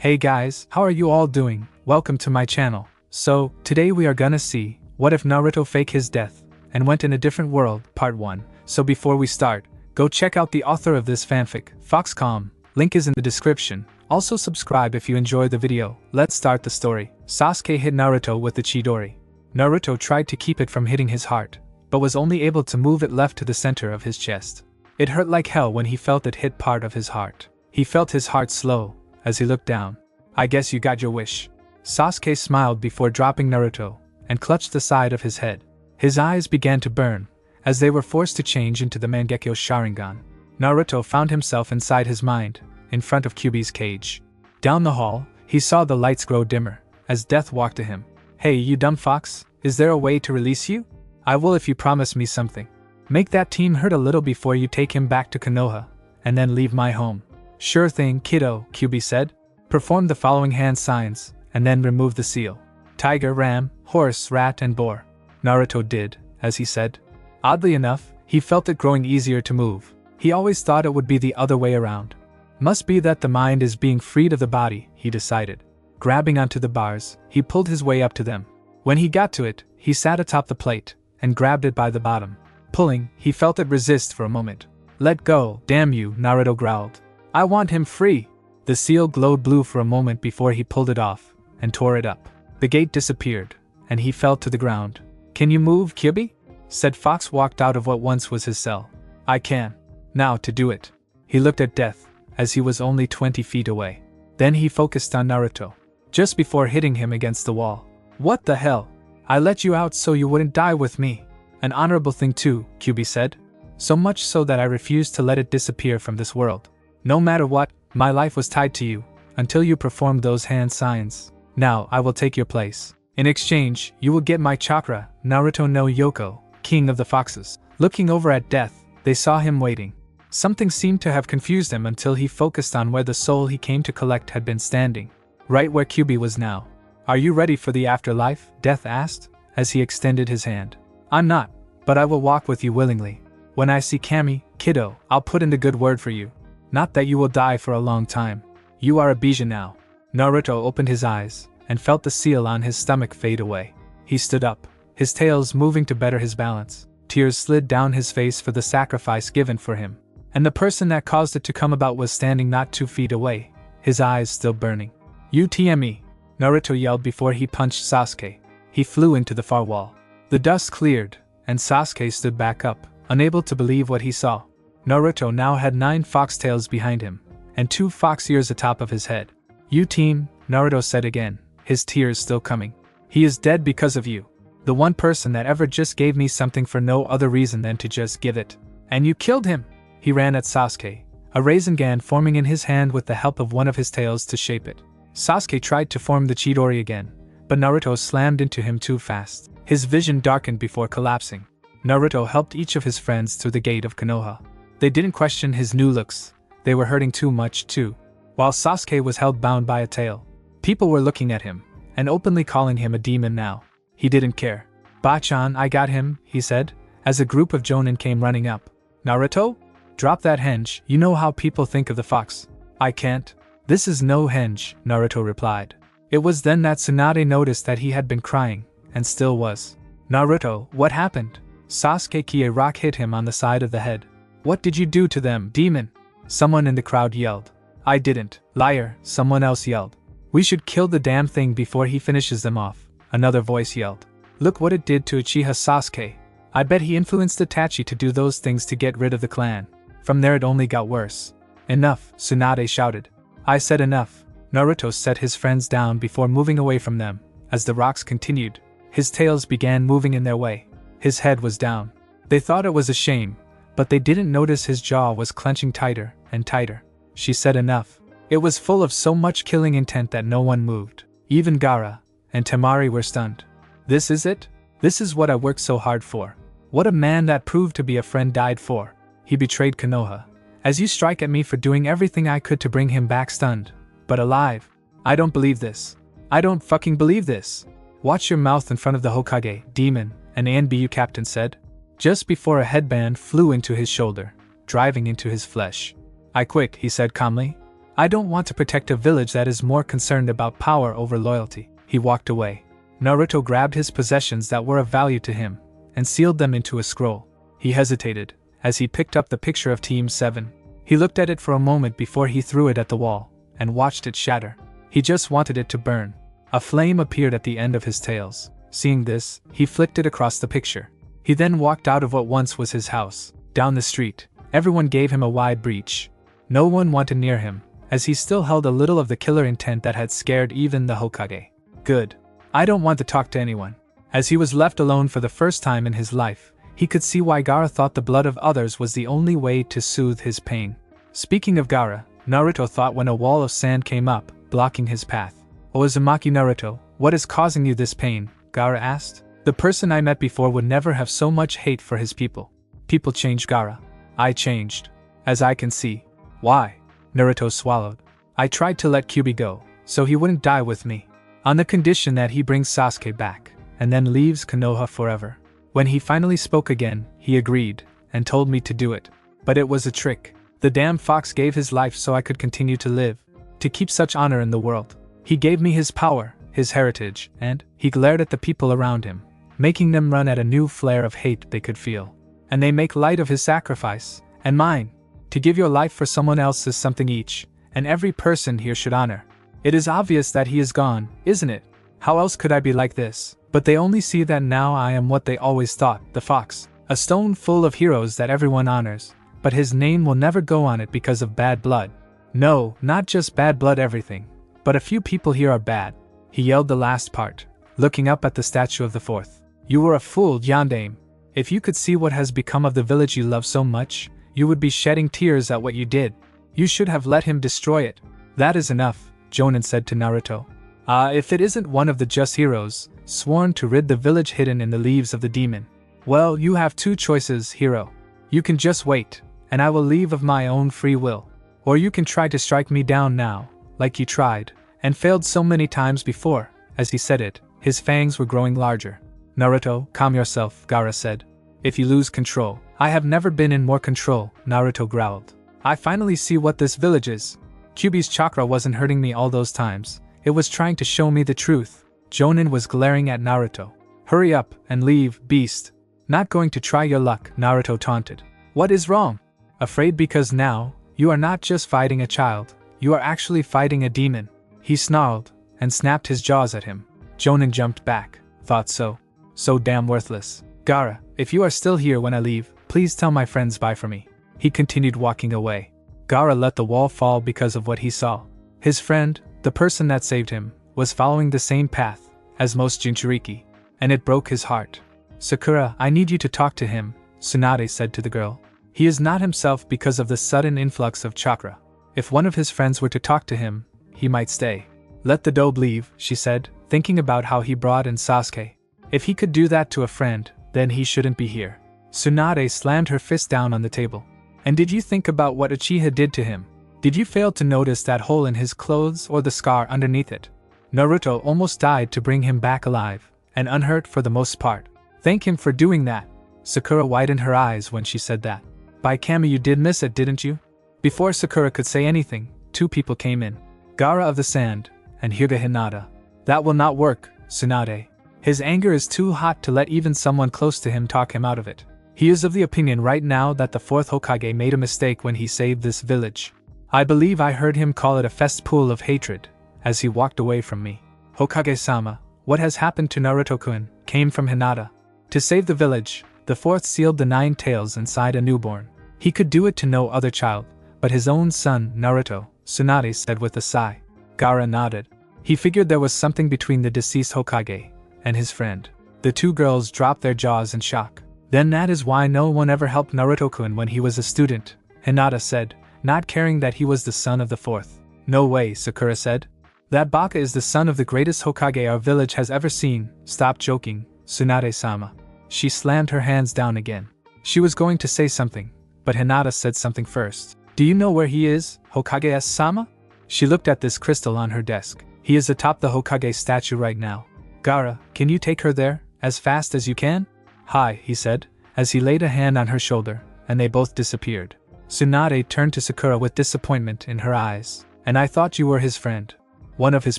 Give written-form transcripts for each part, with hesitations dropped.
Hey guys, how are you all doing? Welcome to my channel. So, today we are gonna see, what if Naruto faked his death, and went in a different world, part 1. So before we start, go check out the author of this fanfic, Foxcomm, link is in the description. Also subscribe if you enjoy the video. Let's start the story. Sasuke hit Naruto with the Chidori. Naruto tried to keep it from hitting his heart, but was only able to move it left to the center of his chest. It hurt like hell when he felt it hit part of his heart. He felt his heart slow, as he looked down. I guess you got your wish. Sasuke smiled before dropping Naruto, and clutched the side of his head. His eyes began to burn, as they were forced to change into the Mangekyo Sharingan. Naruto found himself inside his mind, in front of Kyuubi's cage. Down the hall, he saw the lights grow dimmer, as Death walked to him. Hey you dumb fox, is there a way to release you? I will if you promise me something. Make that team hurt a little before you take him back to Konoha, and then leave my home. Sure thing, kiddo, Kyuubi said. Perform the following hand signs, and then remove the seal. Tiger, ram, horse, rat, and boar. Naruto did, as he said. Oddly enough, he felt it growing easier to move. He always thought it would be the other way around. Must be that the mind is being freed of the body, he decided. Grabbing onto the bars, he pulled his way up to them. When he got to it, he sat atop the plate, and grabbed it by the bottom. Pulling, he felt it resist for a moment. Let go, damn you, Naruto growled. I want him free. The seal glowed blue for a moment before he pulled it off, and tore it up. The gate disappeared, and he fell to the ground. Can you move, Kyuubi? Said Fox walked out of what once was his cell. I can. Now to do it. He looked at Death, as he was only 20 feet away. Then he focused on Naruto, just before hitting him against the wall. What the hell? I let you out so you wouldn't die with me. An honorable thing too, Kyuubi said. So much so that I refused to let it disappear from this world. No matter what, my life was tied to you, until you performed those hand signs. Now I will take your place. In exchange, you will get my chakra, Naruto no Ryoko, king of the foxes. Looking over at Death, they saw him waiting. Something seemed to have confused him until he focused on where the soul he came to collect had been standing. Right where Kyuubi was now. Are you ready for the afterlife? Death asked, as he extended his hand. I'm not, but I will walk with you willingly. When I see Kami, kiddo, I'll put in the good word for you. Not that you will die for a long time. You are a Bija now. Naruto opened his eyes, and felt the seal on his stomach fade away. He stood up, his tails moving to better his balance. Tears slid down his face for the sacrifice given for him. And the person that caused it to come about was standing not 2 feet away, his eyes still burning. UTME! Naruto yelled before he punched Sasuke. He flew into the far wall. The dust cleared, and Sasuke stood back up, unable to believe what he saw. Naruto now had 9 foxtails behind him, and 2 fox ears atop of his head. You team, Naruto said again, his tears still coming. He is dead because of you. The one person that ever just gave me something for no other reason than to just give it. And you killed him! He ran at Sasuke, a Rasengan forming in his hand with the help of one of his tails to shape it. Sasuke tried to form the Chidori again, but Naruto slammed into him too fast. His vision darkened before collapsing. Naruto helped each of his friends through the gate of Konoha. They didn't question his new looks, they were hurting too much too. While Sasuke was held bound by a tail, people were looking at him, and openly calling him a demon now. He didn't care. Bachan, I got him, he said, as a group of jonin came running up. Naruto? Drop that henge, you know how people think of the fox. I can't. This is no henge, Naruto replied. It was then that Tsunade noticed that he had been crying, and still was. Naruto, what happened? Sasuke Kie rock hit him on the side of the head. What did you do to them, demon? Someone in the crowd yelled. I didn't, liar, someone else yelled. We should kill the damn thing before he finishes them off, another voice yelled. Look what it did to Uchiha Sasuke. I bet he influenced Itachi to do those things to get rid of the clan. From there it only got worse. Enough, Tsunade shouted. I said enough. Naruto set his friends down before moving away from them. As the rocks continued, his tails began moving in their way. His head was down. They thought it was a shame, but they didn't notice his jaw was clenching tighter and tighter. She said enough. It was full of so much killing intent that no one moved. Even Gaara and Temari were stunned. This is it? This is what I worked so hard for. What a man that proved to be a friend died for. He betrayed Konoha. As you strike at me for doing everything I could to bring him back stunned, but alive. I don't believe this. I don't fucking believe this. Watch your mouth in front of the Hokage, demon, an ANBU captain said. Just before a headband flew into his shoulder, driving into his flesh. I quit, he said calmly. I don't want to protect a village that is more concerned about power over loyalty. He walked away. Naruto grabbed his possessions that were of value to him and sealed them into a scroll. He hesitated as he picked up the picture of Team 7. He looked at it for a moment before he threw it at the wall and watched it shatter. He just wanted it to burn. A flame appeared at the end of his tails. Seeing this, he flicked it across the picture. He then walked out of what once was his house. Down the street, everyone gave him a wide breach. No one wanted near him, as he still held a little of the killer intent that had scared even the Hokage. Good. I don't want to talk to anyone. As he was left alone for the first time in his life, he could see why Gaara thought the blood of others was the only way to soothe his pain. Speaking of Gaara, Naruto thought when a wall of sand came up, blocking his path. "Uzumaki Naruto, what is causing you this pain?" Gaara asked. "The person I met before would never have so much hate for his people." "People change, Gaara. I changed. As I can see." "Why?" Naruto swallowed. "I tried to let Kyuubi go, so he wouldn't die with me. On the condition that he brings Sasuke back, and then leaves Konoha forever. When he finally spoke again, he agreed, and told me to do it. But it was a trick. The damn fox gave his life so I could continue to live, to keep such honor in the world. He gave me his power, his heritage, and," he glared at the people around him, making them run at a new flare of hate they could feel. "And they make light of his sacrifice, and mine. To give your life for someone else is something each, and every person here should honor. It is obvious that he is gone, isn't it? How else could I be like this? But they only see that now I am what they always thought, the fox. A stone full of heroes that everyone honors, but his name will never go on it because of bad blood. No, not just bad blood everything, but a few people here are bad." He yelled the last part, looking up at the statue of the fourth. "You were a fool, Yondaime. If you could see what has become of the village you love so much, you would be shedding tears at what you did. You should have let him destroy it." "That is enough," Jonin said to Naruto. If it isn't one of the just heroes, sworn to rid the village hidden in the leaves of the demon. Well, you have two choices, hero. You can just wait, and I will leave of my own free will. Or you can try to strike me down now, like you tried, and failed so many times before." As he said it, his fangs were growing larger. "Naruto, calm yourself," Gaara said. "If you lose control, I have never been in more control," Naruto growled. "I finally see what this village is. Kyuubi's chakra wasn't hurting me all those times, it was trying to show me the truth." Jonin was glaring at Naruto. "Hurry up and leave, beast." "Not going to try your luck," Naruto taunted. "What is wrong?" "Afraid because now, you are not just fighting a child, you are actually fighting a demon." He snarled, and snapped his jaws at him. Jonin jumped back. "Thought so. So damn worthless. Gaara, if you are still here when I leave, please tell my friends bye for me." He continued walking away. Gaara let the wall fall because of what he saw. His friend, the person that saved him, was following the same path as most Jinchuriki, and it broke his heart. "Sakura, I need you to talk to him," Tsunade said to the girl. "He is not himself because of the sudden influx of chakra. If one of his friends were to talk to him, he might stay." "Let the dobe leave," she said, thinking about how he brought in Sasuke. "If he could do that to a friend, then he shouldn't be here." Tsunade slammed her fist down on the table. "And did you think about what Uchiha did to him? Did you fail to notice that hole in his clothes or the scar underneath it? Naruto almost died to bring him back alive, and unhurt for the most part. Thank him for doing that." Sakura widened her eyes when she said that. "By Kami, you did miss it, didn't you?" Before Sakura could say anything, two people came in. Gaara of the Sand, and Hyuga Hinata. "That will not work, Tsunade. His anger is too hot to let even someone close to him talk him out of it. He is of the opinion right now that the fourth Hokage made a mistake when he saved this village. I believe I heard him call it a cesspool of hatred, as he walked away from me." "Hokage-sama, what has happened to Naruto-kun?" came from Hinata. "To save the village, the fourth sealed the 9 tails inside a newborn. He could do it to no other child, but his own son, Naruto," Tsunade said with a sigh. Gaara nodded. He figured there was something between the deceased Hokage and his friend. The two girls dropped their jaws in shock. "Then that is why no one ever helped Naruto-kun when he was a student," Hinata said, not caring that he was the son of the fourth. "No way," Sakura said. "That Baka is the son of the greatest Hokage our village has ever seen. Stop joking, Tsunade-sama." She slammed her hands down again. She was going to say something, but Hinata said something first. "Do you know where he is, Hokage-sama?" She looked at this crystal on her desk. "He is atop the Hokage statue right now. Gaara, can you take her there, as fast as you can?" "Hi," he said, as he laid a hand on her shoulder, and they both disappeared. Tsunade turned to Sakura with disappointment in her eyes. And I thought you were his friend. One of his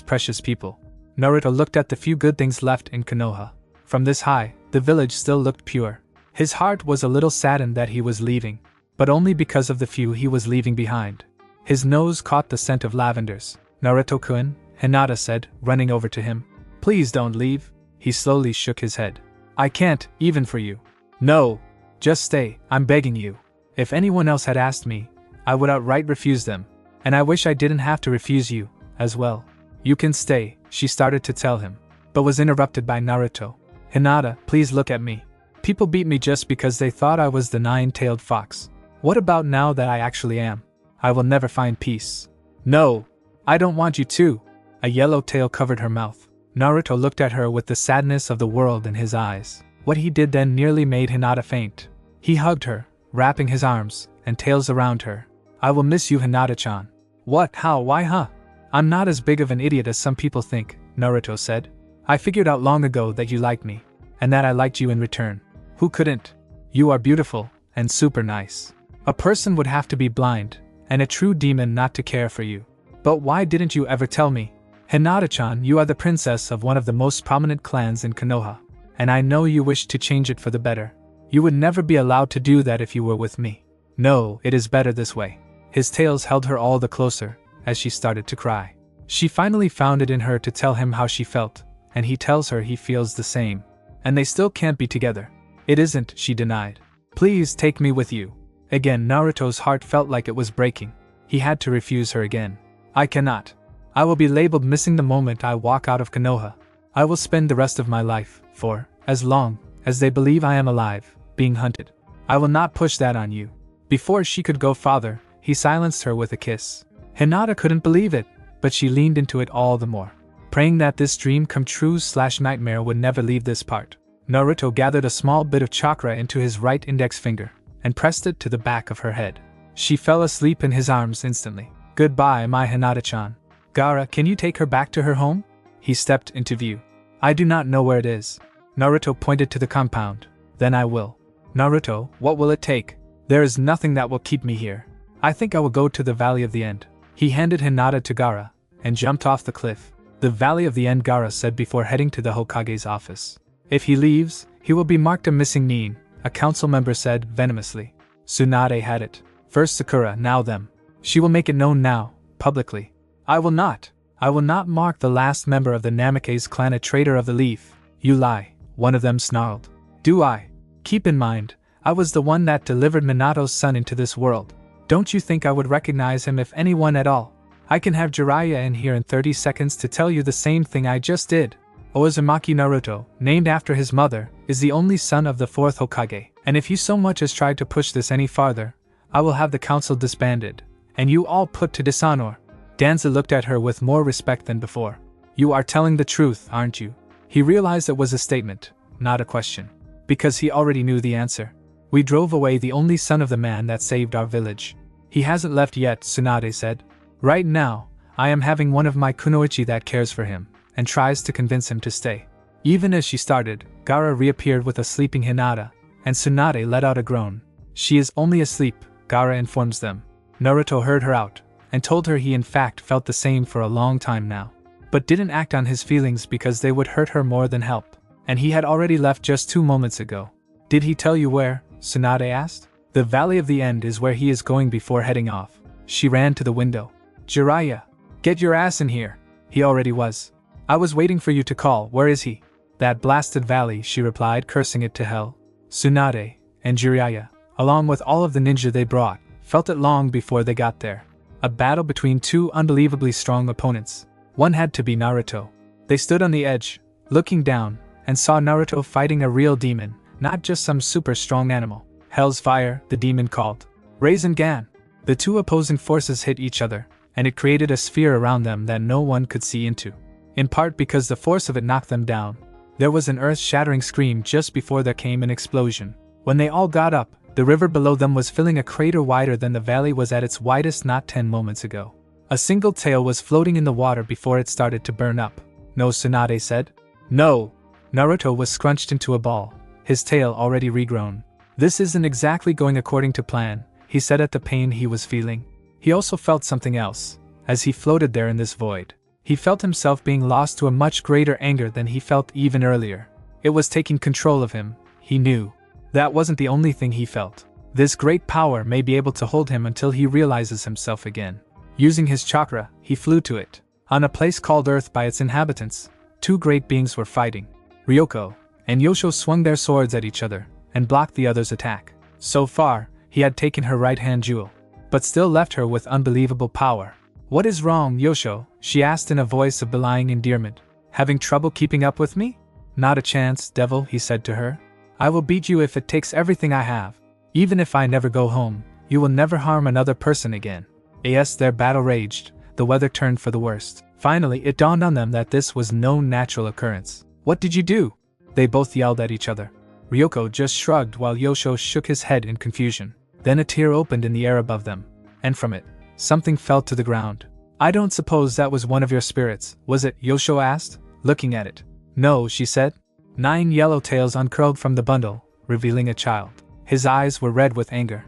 precious people. Naruto looked at the few good things left in Konoha. From this high, the village still looked pure. His heart was a little saddened that he was leaving, but only because of the few he was leaving behind. His nose caught the scent of lavenders. Naruto-kun, Hinata said, running over to him. Please don't leave. He slowly shook his head. I can't, even for you. No. Just stay, I'm begging you. If anyone else had asked me, I would outright refuse them. And I wish I didn't have to refuse you, as well. You can stay, she started to tell him, but was interrupted by Naruto. Hinata, please look at me. People beat me just because they thought I was the nine-tailed fox. What about now that I actually am? I will never find peace. No, I don't want you to. A yellow tail covered her mouth. Naruto looked at her with the sadness of the world in his eyes. What he did then nearly made Hinata faint. He hugged her, wrapping his arms and tails around her. I will miss you, Hinata-chan. What, how, why, huh? I'm not as big of an idiot as some people think, Naruto said. I figured out long ago that you liked me, and that I liked you in return. Who couldn't? You are beautiful, and super nice. A person would have to be blind, and a true demon not to care for you. But why didn't you ever tell me? Hinata-chan, you are the princess of one of the most prominent clans in Konoha, and I know you wish to change it for the better. You would never be allowed to do that if you were with me. No, it is better this way. His tails held her all the closer, as she started to cry. She finally found it in her to tell him how she felt, and he tells her he feels the same. And they still can't be together. It isn't, she denied. Please take me with you. Again, Naruto's heart felt like it was breaking. He had to refuse her again. I cannot. I will be labeled missing the moment I walk out of Konoha. I will spend the rest of my life, for as long as they believe I am alive, being hunted. I will not push that on you. Before she could go farther, he silenced her with a kiss. Hinata couldn't believe it, but she leaned into it all the more, praying that this dream come true/nightmare would never leave this part. Naruto gathered a small bit of chakra into his right index finger, and pressed it to the back of her head. She fell asleep in his arms instantly. Goodbye, my Hinata-chan. Gaara, can you take her back to her home? He stepped into view. I do not know where it is. Naruto pointed to the compound. Then I will. Naruto, what will it take? There is nothing that will keep me here. I think I will go to the Valley of the End. He handed Hinata to Gaara, and jumped off the cliff. The Valley of the End, Gaara said before heading to the Hokage's office. If he leaves, he will be marked a missing nin, a council member said venomously. Tsunade had it. First Sakura, now them. She will make it known now, publicly. I will not. I will not mark the last member of the Namake's clan a traitor of the leaf. You lie, one of them snarled. Do I? Keep in mind, I was the one that delivered Minato's son into this world. Don't you think I would recognize him if anyone at all? I can have Jiraiya in here in 30 seconds to tell you the same thing I just did. Uzumaki Naruto, named after his mother, is the only son of the 4th Hokage, and if you so much as tried to push this any farther, I will have the council disbanded, and you all put to dishonor. Danza looked at her with more respect than before. You are telling the truth, aren't you? He realized it was a statement, not a question, because he already knew the answer. We drove away the only son of the man that saved our village. He hasn't left yet, Tsunade said. Right now, I am having one of my kunoichi that cares for him, and tries to convince him to stay. Even as she started, Gaara reappeared with a sleeping Hinata, and Tsunade let out a groan. She is only asleep, Gaara informs them. Naruto heard her out, and told her he in fact felt the same for a long time now, but didn't act on his feelings because they would hurt her more than help, and he had already left just 2 moments ago. Did he tell you where? Tsunade asked. The Valley of the End is where he is going before heading off. She ran to the window. Jiraiya, get your ass in here. He already was. I was waiting for you to call, where is he? That blasted valley, she replied, cursing it to hell. Tsunade and Jiraiya, along with all of the ninja they brought, felt it long before they got there. A battle between 2 unbelievably strong opponents. One had to be Naruto. They stood on the edge, looking down, and saw Naruto fighting a real demon, not just some super strong animal. Hell's fire, the demon called. Rasengan. The 2 opposing forces hit each other, and it created a sphere around them that no one could see into. In part because the force of it knocked them down. There was an earth-shattering scream just before there came an explosion. When they all got up, the river below them was filling a crater wider than the valley was at its widest not 10 moments ago. A single tail was floating in the water before it started to burn up. No, Tsunade said. No. Naruto was scrunched into a ball, his tail already regrown. This isn't exactly going according to plan, he said at the pain he was feeling. He also felt something else, as he floated there in this void. He felt himself being lost to a much greater anger than he felt even earlier. It was taking control of him, he knew. That wasn't the only thing he felt. This great power may be able to hold him until he realizes himself again. Using his chakra, he flew to it. On a place called Earth by its inhabitants, two great beings were fighting. Ryoko and Yosho swung their swords at each other and blocked the other's attack. So far, he had taken her right-hand jewel, but still left her with unbelievable power. "What is wrong, Yosho?" she asked in a voice of belying endearment. "Having trouble keeping up with me?" "Not a chance, devil," he said to her. "I will beat you if it takes everything I have. Even if I never go home, you will never harm another person again." As their battle raged, the weather turned for the worst. Finally, it dawned on them that this was no natural occurrence. "What did you do?" they both yelled at each other. Ryoko just shrugged while Yosho shook his head in confusion. Then a tear opened in the air above them, and from it, something fell to the ground. "I don't suppose that was one of your spirits, was it?" Yosho asked, looking at it. "No," she said. 9 yellow tails uncurled from the bundle, revealing a child. His eyes were red with anger.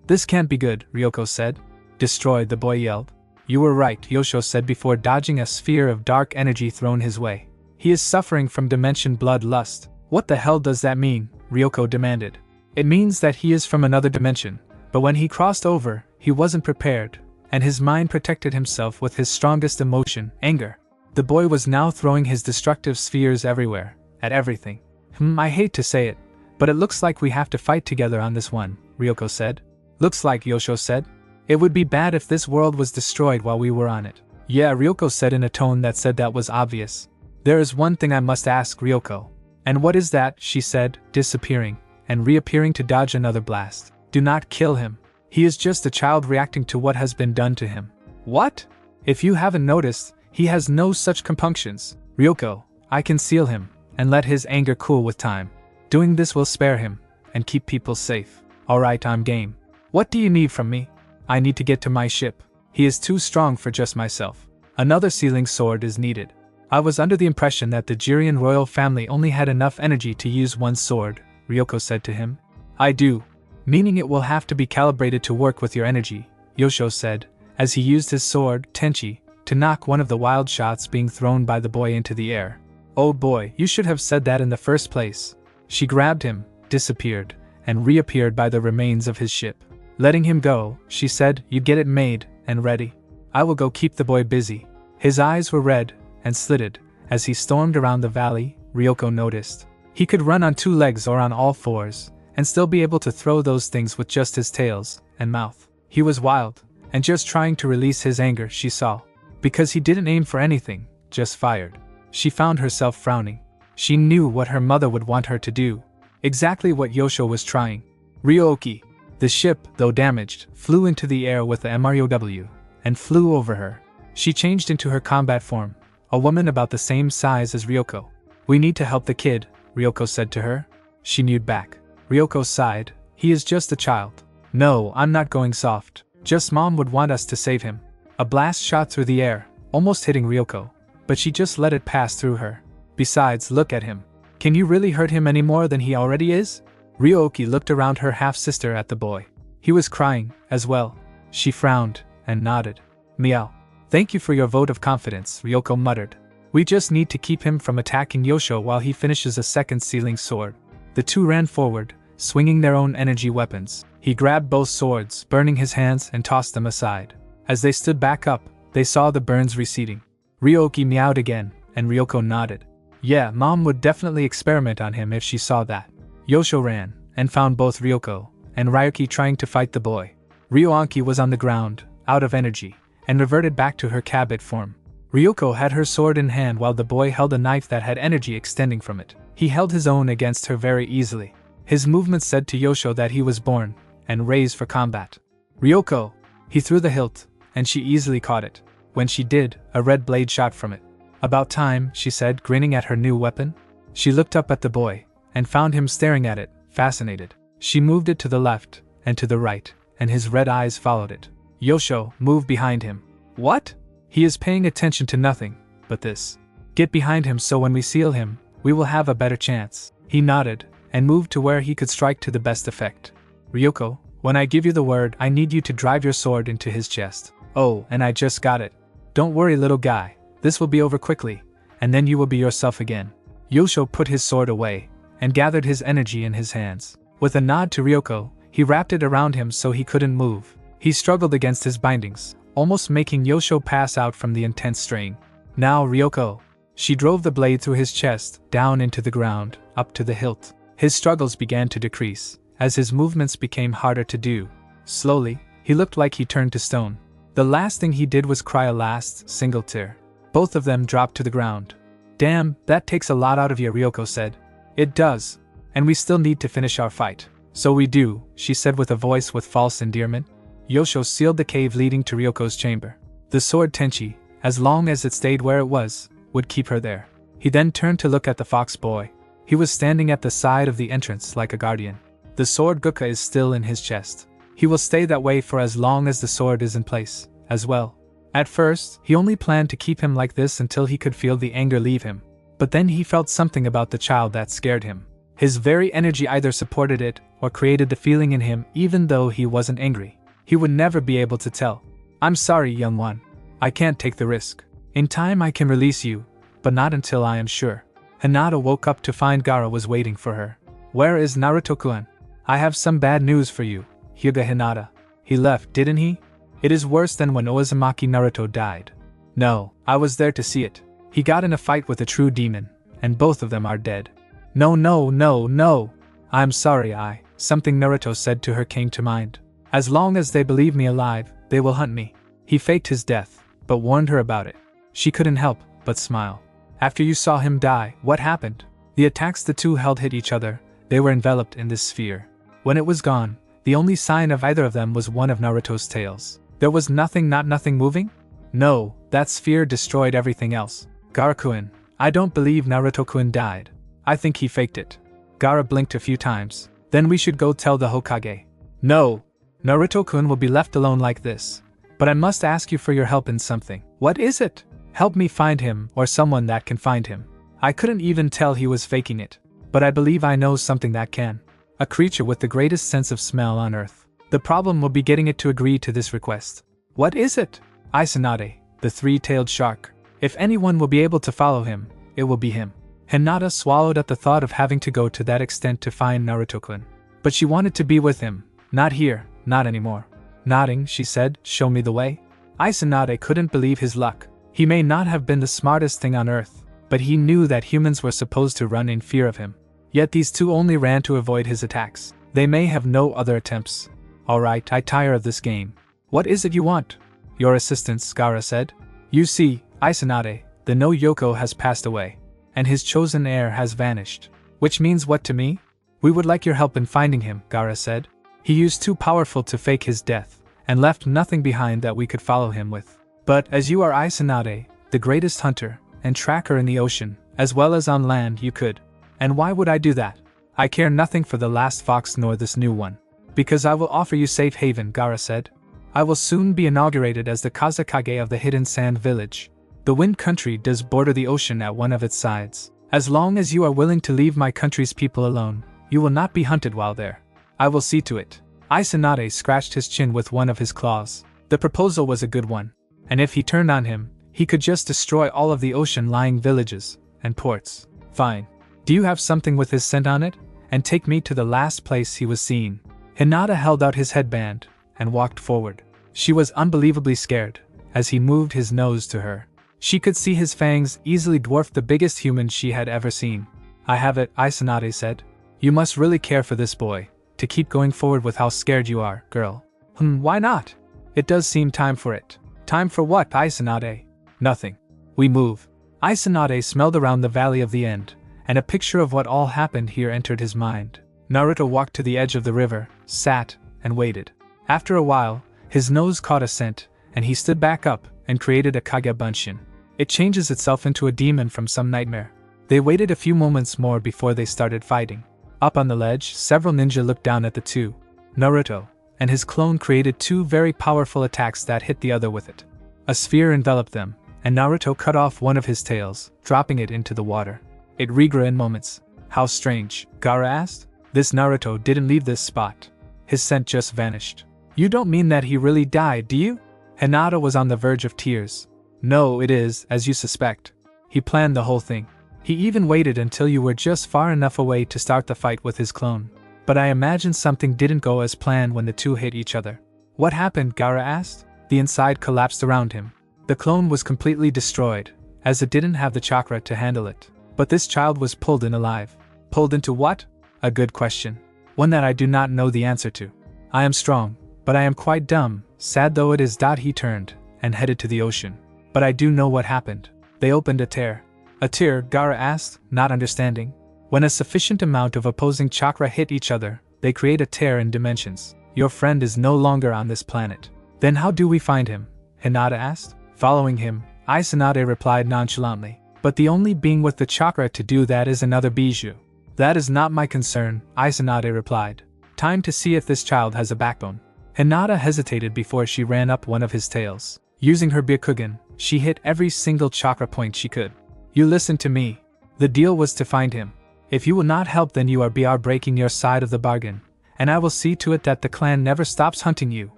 This can't be good," Ryoko said. "Destroyed," the boy yelled. "You were right," Yosho said before dodging a sphere of dark energy thrown his way. "He is suffering from dimension bloodlust." "What the hell does that mean?" Ryoko demanded. "It means that he is from another dimension, but when he crossed over, he wasn't prepared, and his mind protected himself with his strongest emotion, anger." The boy was now throwing his destructive spheres everywhere, at everything. I hate to say it, but it looks like we have to fight together on this one," Ryoko said. "Looks like," Yosho said. "It would be bad if this world was destroyed while we were on it." "Yeah," Ryoko said in a tone that said that was obvious. "There is one thing I must ask, Ryoko." "And what is that?" she said, disappearing, and reappearing to dodge another blast. "Do not kill him. He is just a child reacting to what has been done to him." "What? If you haven't noticed, he has no such compunctions. Ryoko, I can seal him, and let his anger cool with time. Doing this will spare him, and keep people safe." "Alright, I'm game. What do you need from me?" "I need to get to my ship. He is too strong for just myself. Another sealing sword is needed." "I was under the impression that the Jiren royal family only had enough energy to use one sword," Ryoko said to him. "I do. Meaning it will have to be calibrated to work with your energy," Yosho said, as he used his sword, Tenchi, to knock one of the wild shots being thrown by the boy into the air. "Oh boy, you should have said that in the first place." She grabbed him, disappeared, and reappeared by the remains of his ship. Letting him go, she said, "You get it made, and ready. I will go keep the boy busy." His eyes were red, and slitted, as he stormed around the valley, Ryoko noticed. He could run on 2 legs or on all 4s, and still be able to throw those things with just his tails and mouth. He was wild, and just trying to release his anger, she saw. Because he didn't aim for anything, just fired. She found herself frowning. She knew what her mother would want her to do. Exactly what Yosho was trying. Ryoko. The ship, though damaged, flew into the air with the MROW, and flew over her. She changed into her combat form, a woman about the same size as Ryoko. "We need to help the kid," Ryoko said to her. She mewed back. Ryoko sighed. "He is just a child." "No, I'm not going soft. Just Mom would want us to save him." A blast shot through the air, almost hitting Ryoko, but she just let it pass through her. "Besides, look at him. Can you really hurt him any more than he already is?" Ryoko looked around her half-sister at the boy. He was crying, as well. She frowned, and nodded. "Meow. Thank you for your vote of confidence," Ryoko muttered. "We just need to keep him from attacking Yosho while he finishes a second sealing sword." The two ran forward, swinging their own energy weapons. He grabbed both swords, burning his hands, and tossed them aside. As they stood back up, they saw the burns receding. Ryoko meowed again, and Ryoko nodded. Yeah, Mom would definitely experiment on him if she saw that. Yosho ran, and found both Ryoko and Ryoko trying to fight the boy. Ryoko was on the ground, out of energy, and reverted back to her cabbit form. Ryoko had her sword in hand while the boy held a knife that had energy extending from it. He held his own against her very easily. His movements said to Yosho that he was born and raised for combat. "Ryoko!" He threw the hilt, and she easily caught it. When she did, a red blade shot from it. "About time," she said, grinning at her new weapon. She looked up at the boy, and found him staring at it, fascinated. She moved it to the left, and to the right, and his red eyes followed it. Yosho moved behind him. "What?" "He is paying attention to nothing but this. Get behind him so when we seal him, we will have a better chance." He nodded, and moved to where he could strike to the best effect. "Ryoko, when I give you the word, I need you to drive your sword into his chest." Oh, and I just got it. Don't worry, little guy, this will be over quickly, and then you will be yourself again. Yosho put his sword away, and gathered his energy in his hands. With a nod to Ryoko, he wrapped it around him so he couldn't move. He struggled against his bindings, almost making Yosho pass out from the intense strain. Now, Ryoko. She drove the blade through his chest, down into the ground, up to the hilt. His struggles began to decrease, as his movements became harder to do. Slowly, he looked like he turned to stone. The last thing he did was cry a last, single tear. Both of them dropped to the ground. Damn, that takes a lot out of you, Ryoko said. It does. And we still need to finish our fight. So we do, she said with a voice with false endearment. Yosho sealed the cave leading to Ryoko's chamber. The sword Tenchi, as long as it stayed where it was, would keep her there. He then turned to look at the fox boy. He was standing at the side of the entrance like a guardian. The sword Guka is still in his chest. He will stay that way for as long as the sword is in place, as well. At first, he only planned to keep him like this until he could feel the anger leave him. But then he felt something about the child that scared him. His very energy either supported it or created the feeling in him even though he wasn't angry. He would never be able to tell. I'm sorry, young one. I can't take the risk. In time I can release you, but not until I am sure. Hinata woke up to find Gaara was waiting for her. Where is Naruto-kun? I have some bad news for you, Hyuga Hinata. He left, didn't he? It is worse than when Ozumaki Naruto died. No, I was there to see it. He got in a fight with a true demon, and both of them are dead. No. I'm sorry, something Naruto said to her came to mind. As long as they believe me alive, they will hunt me. He faked his death, but warned her about it. She couldn't help but smile. After you saw him die, what happened? The attacks the two held hit each other. They were enveloped in this sphere. When it was gone, the only sign of either of them was one of Naruto's tails. There was nothing moving? No, that sphere destroyed everything else. Gaara-kun, I don't believe Naruto-kun died. I think he faked it. Gaara blinked a few times. Then we should go tell the Hokage. No, Naruto-kun will be left alone like this. But I must ask you for your help in something. What is it? Help me find him or someone that can find him. I couldn't even tell he was faking it. But I believe I know something that can. A creature with the greatest sense of smell on earth. The problem will be getting it to agree to this request. What is it? Isanade, the three-tailed shark. If anyone will be able to follow him, it will be him. Hinata swallowed at the thought of having to go to that extent to find Naruto-kun. But she wanted to be with him. Not here, not anymore. Nodding, she said, show me the way. Isanade couldn't believe his luck. He may not have been the smartest thing on earth, but he knew that humans were supposed to run in fear of him. Yet these two only ran to avoid his attacks. They may have no other attempts. Alright, I tire of this game. What is it you want? Your assistance, Gaara said. You see, Isanade, the no Yoko has passed away, and his chosen heir has vanished. Which means what to me? We would like your help in finding him, Gaara said. He used too powerful to fake his death, and left nothing behind that we could follow him with. But as you are Isanade, the greatest hunter and tracker in the ocean, as well as on land, you could. And why would I do that? I care nothing for the last fox nor this new one. Because I will offer you safe haven, Gaara said. I will soon be inaugurated as the Kazekage of the Hidden Sand Village. The Wind Country does border the ocean at one of its sides. As long as you are willing to leave my country's people alone, you will not be hunted while there. I will see to it. Isanade scratched his chin with one of his claws. The proposal was a good one. And if he turned on him, he could just destroy all of the ocean-lying villages and ports. Fine. Do you have something with his scent on it? And take me to the last place he was seen. Hinata held out his headband and walked forward. She was unbelievably scared as he moved his nose to her. She could see his fangs easily dwarfed the biggest human she had ever seen. I have it, Isanade said. You must really care for this boy, to keep going forward with how scared you are, girl. Why not? It does seem time for it. Time for what, Isanade? Nothing. We move. Isanade smelled around the valley of the end, and a picture of what all happened here entered his mind. Naruto walked to the edge of the river, sat, and waited. After a while, his nose caught a scent, and he stood back up and created a Kage Bunshin. It changes itself into a demon from some nightmare. They waited a few moments more before they started fighting. Up on the ledge, several ninja looked down at the two. Naruto and his clone created two very powerful attacks that hit the other with it. A sphere enveloped them, and Naruto cut off one of his tails, dropping it into the water. It regrew in moments. How strange, Gaara asked. This Naruto didn't leave this spot. His scent just vanished. You don't mean that he really died, do you? Hinata was on the verge of tears. No, it is, as you suspect. He planned the whole thing. He even waited until you were just far enough away to start the fight with his clone. But I imagine something didn't go as planned when the two hit each other. What happened? Gaara asked. The inside collapsed around him. The clone was completely destroyed, as it didn't have the chakra to handle it. But this child was pulled in alive. Pulled into what? A good question. One that I do not know the answer to. I am strong, but I am quite dumb, sad though it is. He turned, and headed to the ocean. But I do know what happened. They opened a tear. A tear? Gaara asked, not understanding. When a sufficient amount of opposing chakra hit each other, they create a tear in dimensions. Your friend is no longer on this planet. Then how do we find him? Hinata asked. Following him, Izanade replied nonchalantly. But the only being with the chakra to do that is another bijou. That is not my concern, Izanade replied. Time to see if this child has a backbone. Hinata hesitated before she ran up one of his tails. Using her Byakugan, she hit every single chakra point she could. You listen to me. The deal was to find him. If you will not help, then you are breaking your side of the bargain, and I will see to it that the clan never stops hunting you.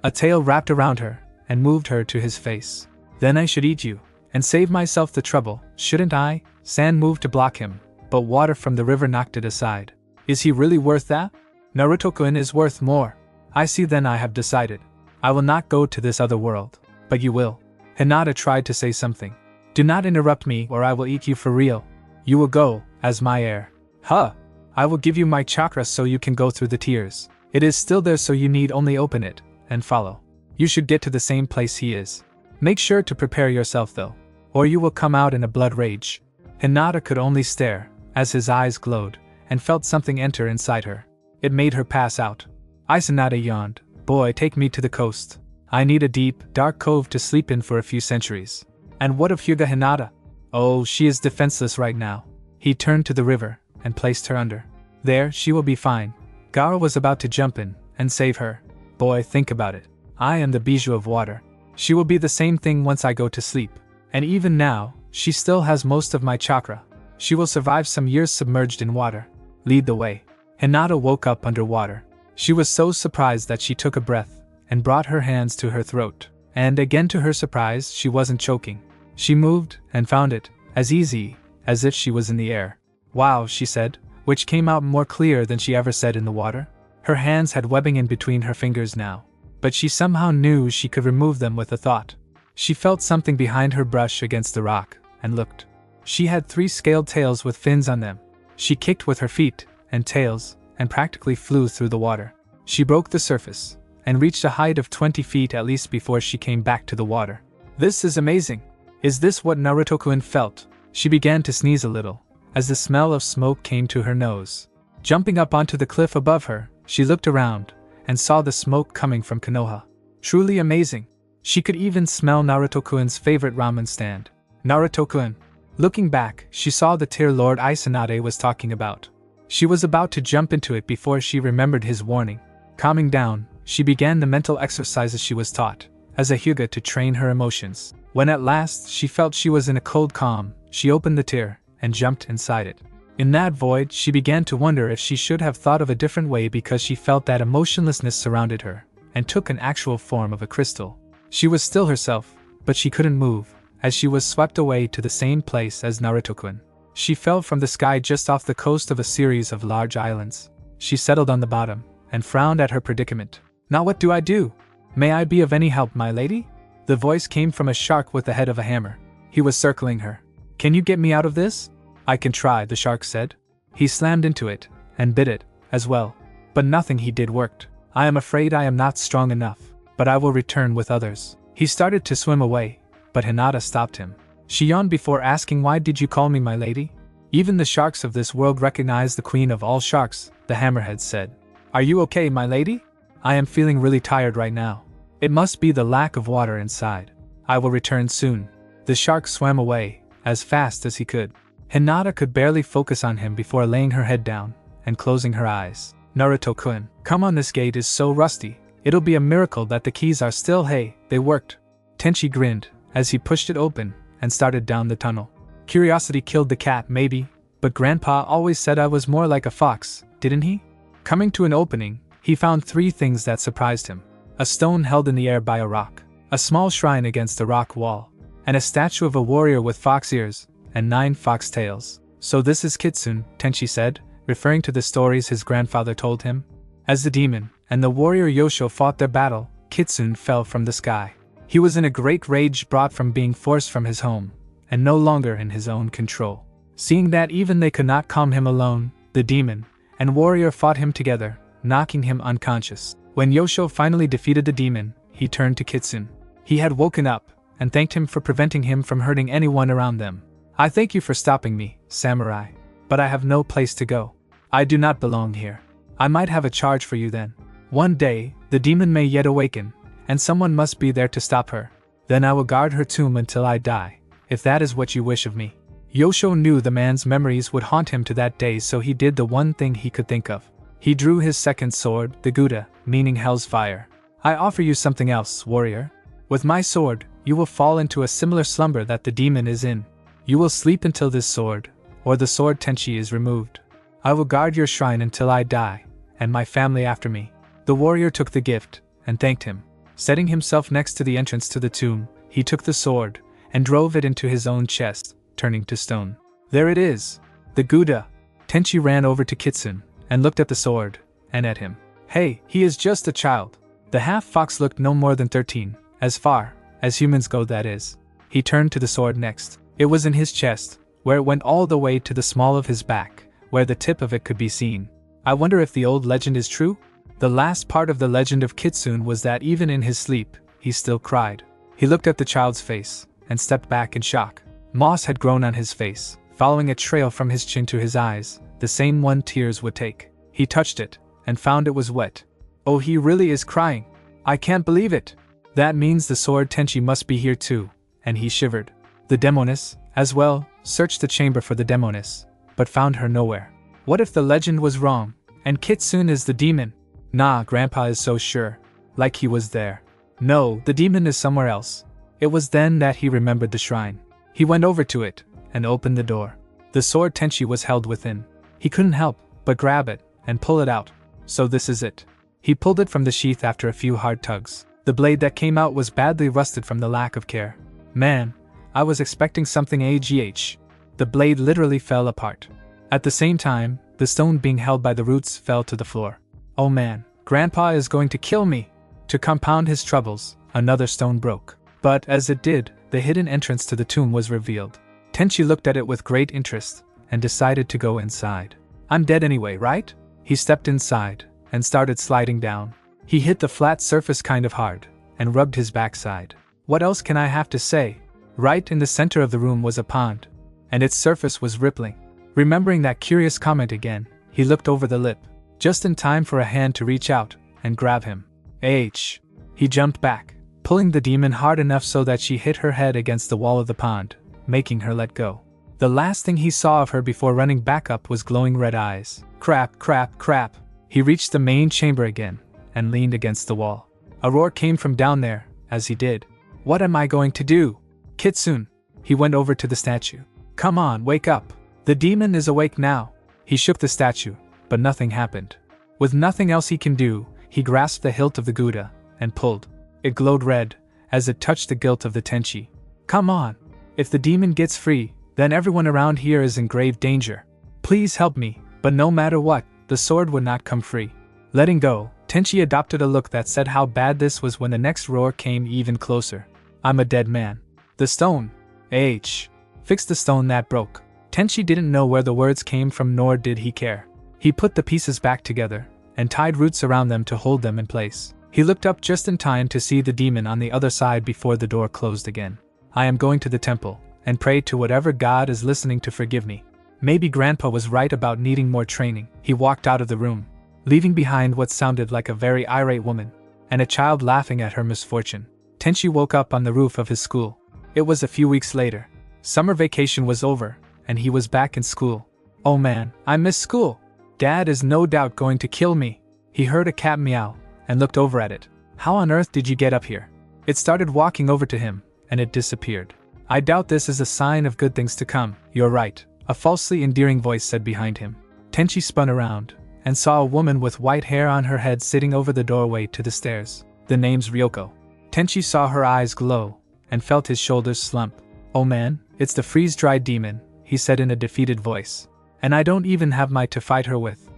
A tail wrapped around her, and moved her to his face. Then I should eat you, and save myself the trouble, shouldn't I? Sand moved to block him, but water from the river knocked it aside. Is he really worth that? Naruto-kun is worth more. I see, then I have decided. I will not go to this other world, but you will. Hinata tried to say something. Do not interrupt me or I will eat you for real. You will go, as my heir. Huh! I will give you my chakra so you can go through the tears. It is still there, so you need only open it, and follow. You should get to the same place he is. Make sure to prepare yourself though, or you will come out in a blood rage. Hinata could only stare, as his eyes glowed, and felt something enter inside her. It made her pass out. Izanade yawned. Boy, take me to the coast. I need a deep, dark cove to sleep in for a few centuries. And what of Hyuga Hinata? Oh, she is defenseless right now. He turned to the river, and placed her under. There, she will be fine. Gaara was about to jump in, and save her. Boy, think about it. I am the bijou of water. She will be the same thing once I go to sleep. And even now, she still has most of my chakra. She will survive some years submerged in water. Lead the way. Hinata woke up underwater. She was so surprised that she took a breath, and brought her hands to her throat. And again, to her surprise, she wasn't choking. She moved, and found it, as easy, as if she was in the air. Wow, she said, which came out more clear than she ever said in the water. Her hands had webbing in between her fingers now, but she somehow knew she could remove them with a thought. She felt something behind her brush against the rock, and looked. She had 3 scaled tails with fins on them. She kicked with her feet, and tails, and practically flew through the water. She broke the surface, and reached a height of 20 feet at least before she came back to the water. This is amazing. Is this what Naruto-kun felt? She began to sneeze a little, as the smell of smoke came to her nose. Jumping up onto the cliff above her, she looked around, and saw the smoke coming from Konoha. Truly amazing. She could even smell Naruto-kun's favorite ramen stand. Naruto-kun. Looking back, she saw the tier Lord Izanade was talking about. She was about to jump into it before she remembered his warning. Calming down, she began the mental exercises she was taught, as a Hyuga, to train her emotions. When at last she felt she was in a cold calm, she opened the tier, and jumped inside it. In that void, she began to wonder if she should have thought of a different way, because she felt that emotionlessness surrounded her, and took an actual form of a crystal. She was still herself, but she couldn't move, as she was swept away to the same place as Naruto-kun. She fell from the sky just off the coast of a series of large islands. She settled on the bottom, and frowned at her predicament. Now what do I do? May I be of any help, my lady? The voice came from a shark with the head of a hammer. He was circling her. Can you get me out of this? I can try, the shark said. He slammed into it, and bit it, as well. But nothing he did worked. I am afraid I am not strong enough, but I will return with others. He started to swim away, but Hinata stopped him. She yawned before asking, why did you call me my lady? Even the sharks of this world recognize the queen of all sharks, the hammerhead said. Are you okay, my lady? I am feeling really tired right now. It must be the lack of water inside. I will return soon. The shark swam away, as fast as he could. Hinata could barely focus on him before laying her head down, and closing her eyes. Naruto-kun, come on, this gate is so rusty. It'll be a miracle that the keys are still. Hey, they worked. Tenchi grinned, as he pushed it open, and started down the tunnel. Curiosity killed the cat, maybe, but Grandpa always said I was more like a fox, didn't he? Coming to an opening, he found 3 things that surprised him. A stone held in the air by a rock, a small shrine against a rock wall, and a statue of a warrior with fox ears and 9 fox tails. So this is Kitsune, Tenchi said, referring to the stories his grandfather told him. As the demon and the warrior Yosho fought their battle, Kitsune fell from the sky. He was in a great rage brought from being forced from his home, and no longer in his own control. Seeing that even they could not calm him alone, the demon and warrior fought him together, knocking him unconscious. When Yosho finally defeated the demon, he turned to Kitsune. He had woken up, and thanked him for preventing him from hurting anyone around them. I thank you for stopping me, samurai, but I have no place to go. I do not belong here. I might have a charge for you then. One day, the demon may yet awaken, and someone must be there to stop her. Then I will guard her tomb until I die, if that is what you wish of me. Yosho knew the man's memories would haunt him to that day, so he did the one thing he could think of. He drew his second sword, the Gouda, meaning Hell's Fire. I offer you something else, warrior. With my sword, you will fall into a similar slumber that the demon is in. You will sleep until this sword, or the sword Tenchi, is removed. I will guard your shrine until I die, and my family after me. The warrior took the gift, and thanked him. Setting himself next to the entrance to the tomb, he took the sword, and drove it into his own chest, turning to stone. There it is! The Gouda! Tenchi ran over to Kitsune, and looked at the sword, and at him. Hey, he is just a child. The half-fox looked no more than 13, as far as humans go, that is. He turned to the sword next. It was in his chest, where it went all the way to the small of his back, where the tip of it could be seen. I wonder if the old legend is true? The last part of the legend of Kitsune was that even in his sleep, he still cried. He looked at the child's face, and stepped back in shock. Moss had grown on his face, following a trail from his chin to his eyes, the same one tears would take. He touched it, and found it was wet. Oh, he really is crying. I can't believe it. That means the sword Tenchi must be here too, and he shivered. The demoness, as well, searched the chamber for the demoness, but found her nowhere. What if the legend was wrong, and Kitsune is the demon? Nah, Grandpa is so sure. Like he was there. No, the demon is somewhere else. It was then that he remembered the shrine. He went over to it, and opened the door. The sword Tenchi was held within. He couldn't help but grab it, and pull it out. So this is it. He pulled it from the sheath after a few hard tugs. The blade that came out was badly rusted from the lack of care. Man, I was expecting something AGH. The blade literally fell apart. At the same time, the stone being held by the roots fell to the floor. Oh man, Grandpa is going to kill me! To compound his troubles, another stone broke. But as it did, the hidden entrance to the tomb was revealed. Tenchi looked at it with great interest, and decided to go inside. I'm dead anyway, right? He stepped inside, and started sliding down. He hit the flat surface kind of hard, and rubbed his backside. What else can I have to say? Right in the center of the room was a pond, and its surface was rippling. Remembering that curious comment again, he looked over the lip, just in time for a hand to reach out, and grab him. He jumped back, pulling the demon hard enough so that she hit her head against the wall of the pond, making her let go. The last thing he saw of her before running back up was glowing red eyes. Crap, crap, crap. He reached the main chamber again, and leaned against the wall. A roar came from down there, as he did. What am I going to do? Kitsune! He went over to the statue. Come on, wake up! The demon is awake now. He shook the statue, but nothing happened. With nothing else he can do, he grasped the hilt of the Gouda, and pulled. It glowed red, as it touched the gilt of the Tenchi. Come on! If the demon gets free, then everyone around here is in grave danger. Please help me, but no matter what, the sword would not come free. Letting go, Tenchi adopted a look that said how bad this was when the next roar came even closer. I'm a dead man. The stone. Fix the stone that broke. Tenchi didn't know where the words came from, nor did he care. He put the pieces back together, and tied roots around them to hold them in place. He looked up just in time to see the demon on the other side before the door closed again. I am going to the temple, and pray to whatever God is listening to forgive me. Maybe Grandpa was right about needing more training. He walked out of the room, leaving behind what sounded like a very irate woman, and a child laughing at her misfortune. Tenchi woke up on the roof of his school. It was a few weeks later. Summer vacation was over, and he was back in school. Oh man, I miss school. Dad is no doubt going to kill me. He heard a cat meow, and looked over at it. How on earth did you get up here? It started walking over to him, and it disappeared. I doubt this is a sign of good things to come. You're right, a falsely endearing voice said behind him. Tenchi spun around, and saw a woman with white hair on her head sitting over the doorway to the stairs. The name's Ryoko. Tenchi saw her eyes glow, and felt his shoulders slump. "Oh man, it's the freeze-dried demon," he said in a defeated voice. "And I don't even have might to fight her with.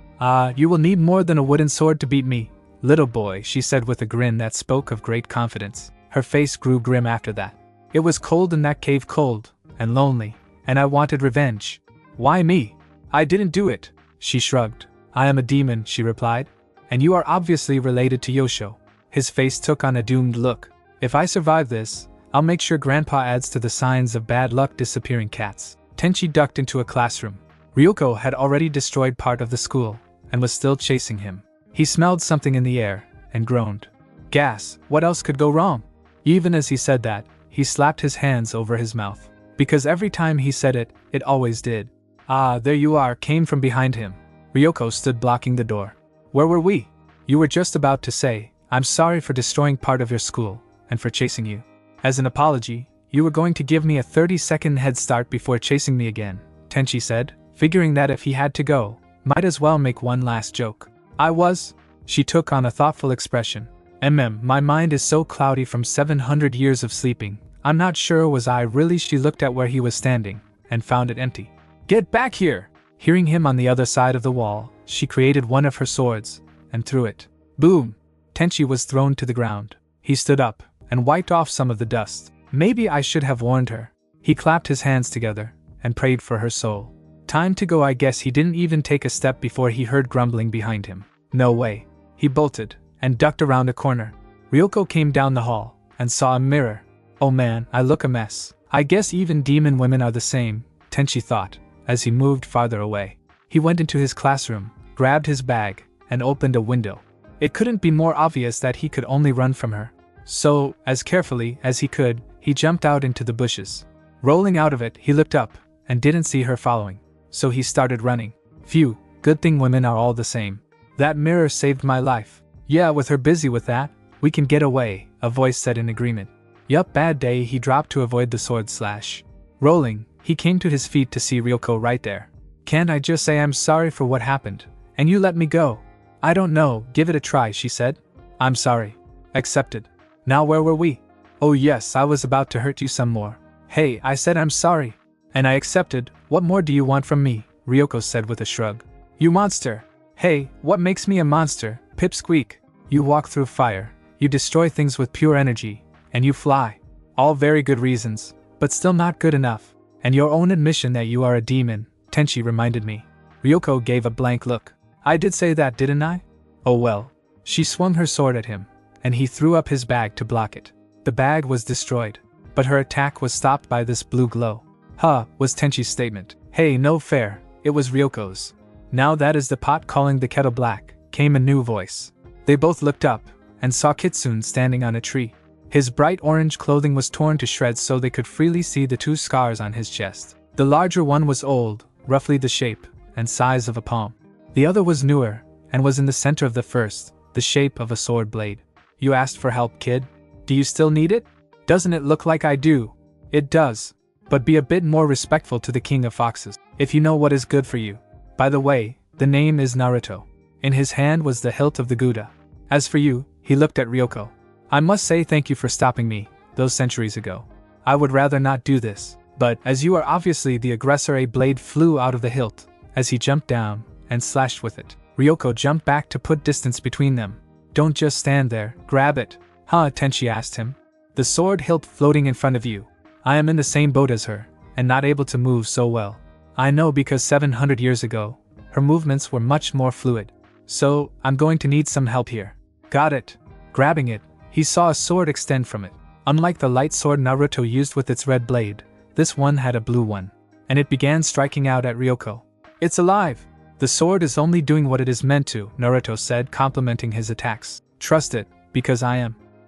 You will need more than a wooden sword to beat me, little boy," she said with a grin that spoke of great confidence. Her face grew grim after that. "It was cold in that cave, cold and lonely, and I wanted revenge." "Why me? I didn't do it," she shrugged. "I am a demon," she replied. "And you are obviously related to Yosho." His face took on a doomed look. "If I survive this, I'll make sure Grandpa adds to the signs of bad luck disappearing cats." Tenchi ducked into a classroom. Ryoko had already destroyed part of the school, and was still chasing him. He smelled something in the air, and groaned. Gas, what else could go wrong? Even as he said that, he slapped his hands over his mouth. Because every time he said it, it always did. "Ah, there you are," came from behind him. Ryoko stood blocking the door. "Where were we?" "You were just about to say, I'm sorry for destroying part of your school, and for chasing you. As an apology, you were going to give me a 30-second head start before chasing me again," Tenchi said, figuring that if he had to go, might as well make one last joke. "I was?" She took on a thoughtful expression. My mind is so cloudy from 700 years of sleeping, I'm not sure was I really." She looked at where he was standing, and found it empty. "Get back here!" Hearing him on the other side of the wall, she created one of her swords, and threw it. Boom! Tenchi was thrown to the ground. He stood up, and wiped off some of the dust. Maybe I should have warned her. He clapped his hands together, and prayed for her soul. Time to go. I guess he didn't even take a step before he heard grumbling behind him. No way. He bolted, and ducked around a corner. Ryoko came down the hall, and saw a mirror. "Oh man, I look a mess. I guess even demon women are the same," Tenchi thought, as he moved farther away. He went into his classroom, grabbed his bag, and opened a window. It couldn't be more obvious that he could only run from her. So, as carefully as he could, he jumped out into the bushes. Rolling out of it, he looked up, and didn't see her following. So he started running. Phew, good thing women are all the same. That mirror saved my life. "Yeah, with her busy with that, we can get away," a voice said in agreement. "Yup, bad day." He dropped to avoid the sword slash. Rolling, he came to his feet to see Ryoko right there. "Can't I just say I'm sorry for what happened, and you let me go?" "I don't know, give it a try," she said. "I'm sorry." "Accepted." "Now where were we?" "Oh yes, I was about to hurt you some more." "Hey, I said I'm sorry." "And I accepted, what more do you want from me?" Ryoko said with a shrug. "You monster." "Hey, what makes me a monster?" Pipsqueak. "You walk through fire, you destroy things with pure energy, and you fly. All very good reasons, but still not good enough. And your own admission that you are a demon," Tenchi reminded me. Ryoko gave a blank look. "I did say that, didn't I?" "Oh well." She swung her sword at him, and he threw up his bag to block it. The bag was destroyed, but her attack was stopped by this blue glow. "Huh," was Tenchi's statement. "Hey, no fair," it was Ryoko's. "Now that is the pot calling the kettle black," came a new voice. They both looked up, and saw Kitsune standing on a tree. His bright orange clothing was torn to shreds so they could freely see the two scars on his chest. The larger one was old, roughly the shape and size of a palm. The other was newer, and was in the center of the first, the shape of a sword blade. "You asked for help, kid? Do you still need it?" "Doesn't it look like I do?" "It does. But be a bit more respectful to the king of foxes, if you know what is good for you. By the way, the name is Naruto." In his hand was the hilt of the Gouda. "As for you," he looked at Ryoko. "I must say thank you for stopping me, those centuries ago. I would rather not do this, but as you are obviously the aggressor." A blade flew out of the hilt, as he jumped down, and slashed with it. Ryoko jumped back to put distance between them. "Don't just stand there, grab it." "Huh?" Tenchi asked him. "The sword hilt floating in front of you. I am in the same boat as her, and not able to move so well. I know because 700 years ago, her movements were much more fluid. So, I'm going to need some help here." "Got it." Grabbing it, he saw a sword extend from it. Unlike the light sword Naruto used with its red blade, this one had a blue one, and it began striking out at Ryoko. "It's alive!" "The sword is only doing what it is meant to," Naruto said, complimenting his attacks. "Trust it, because I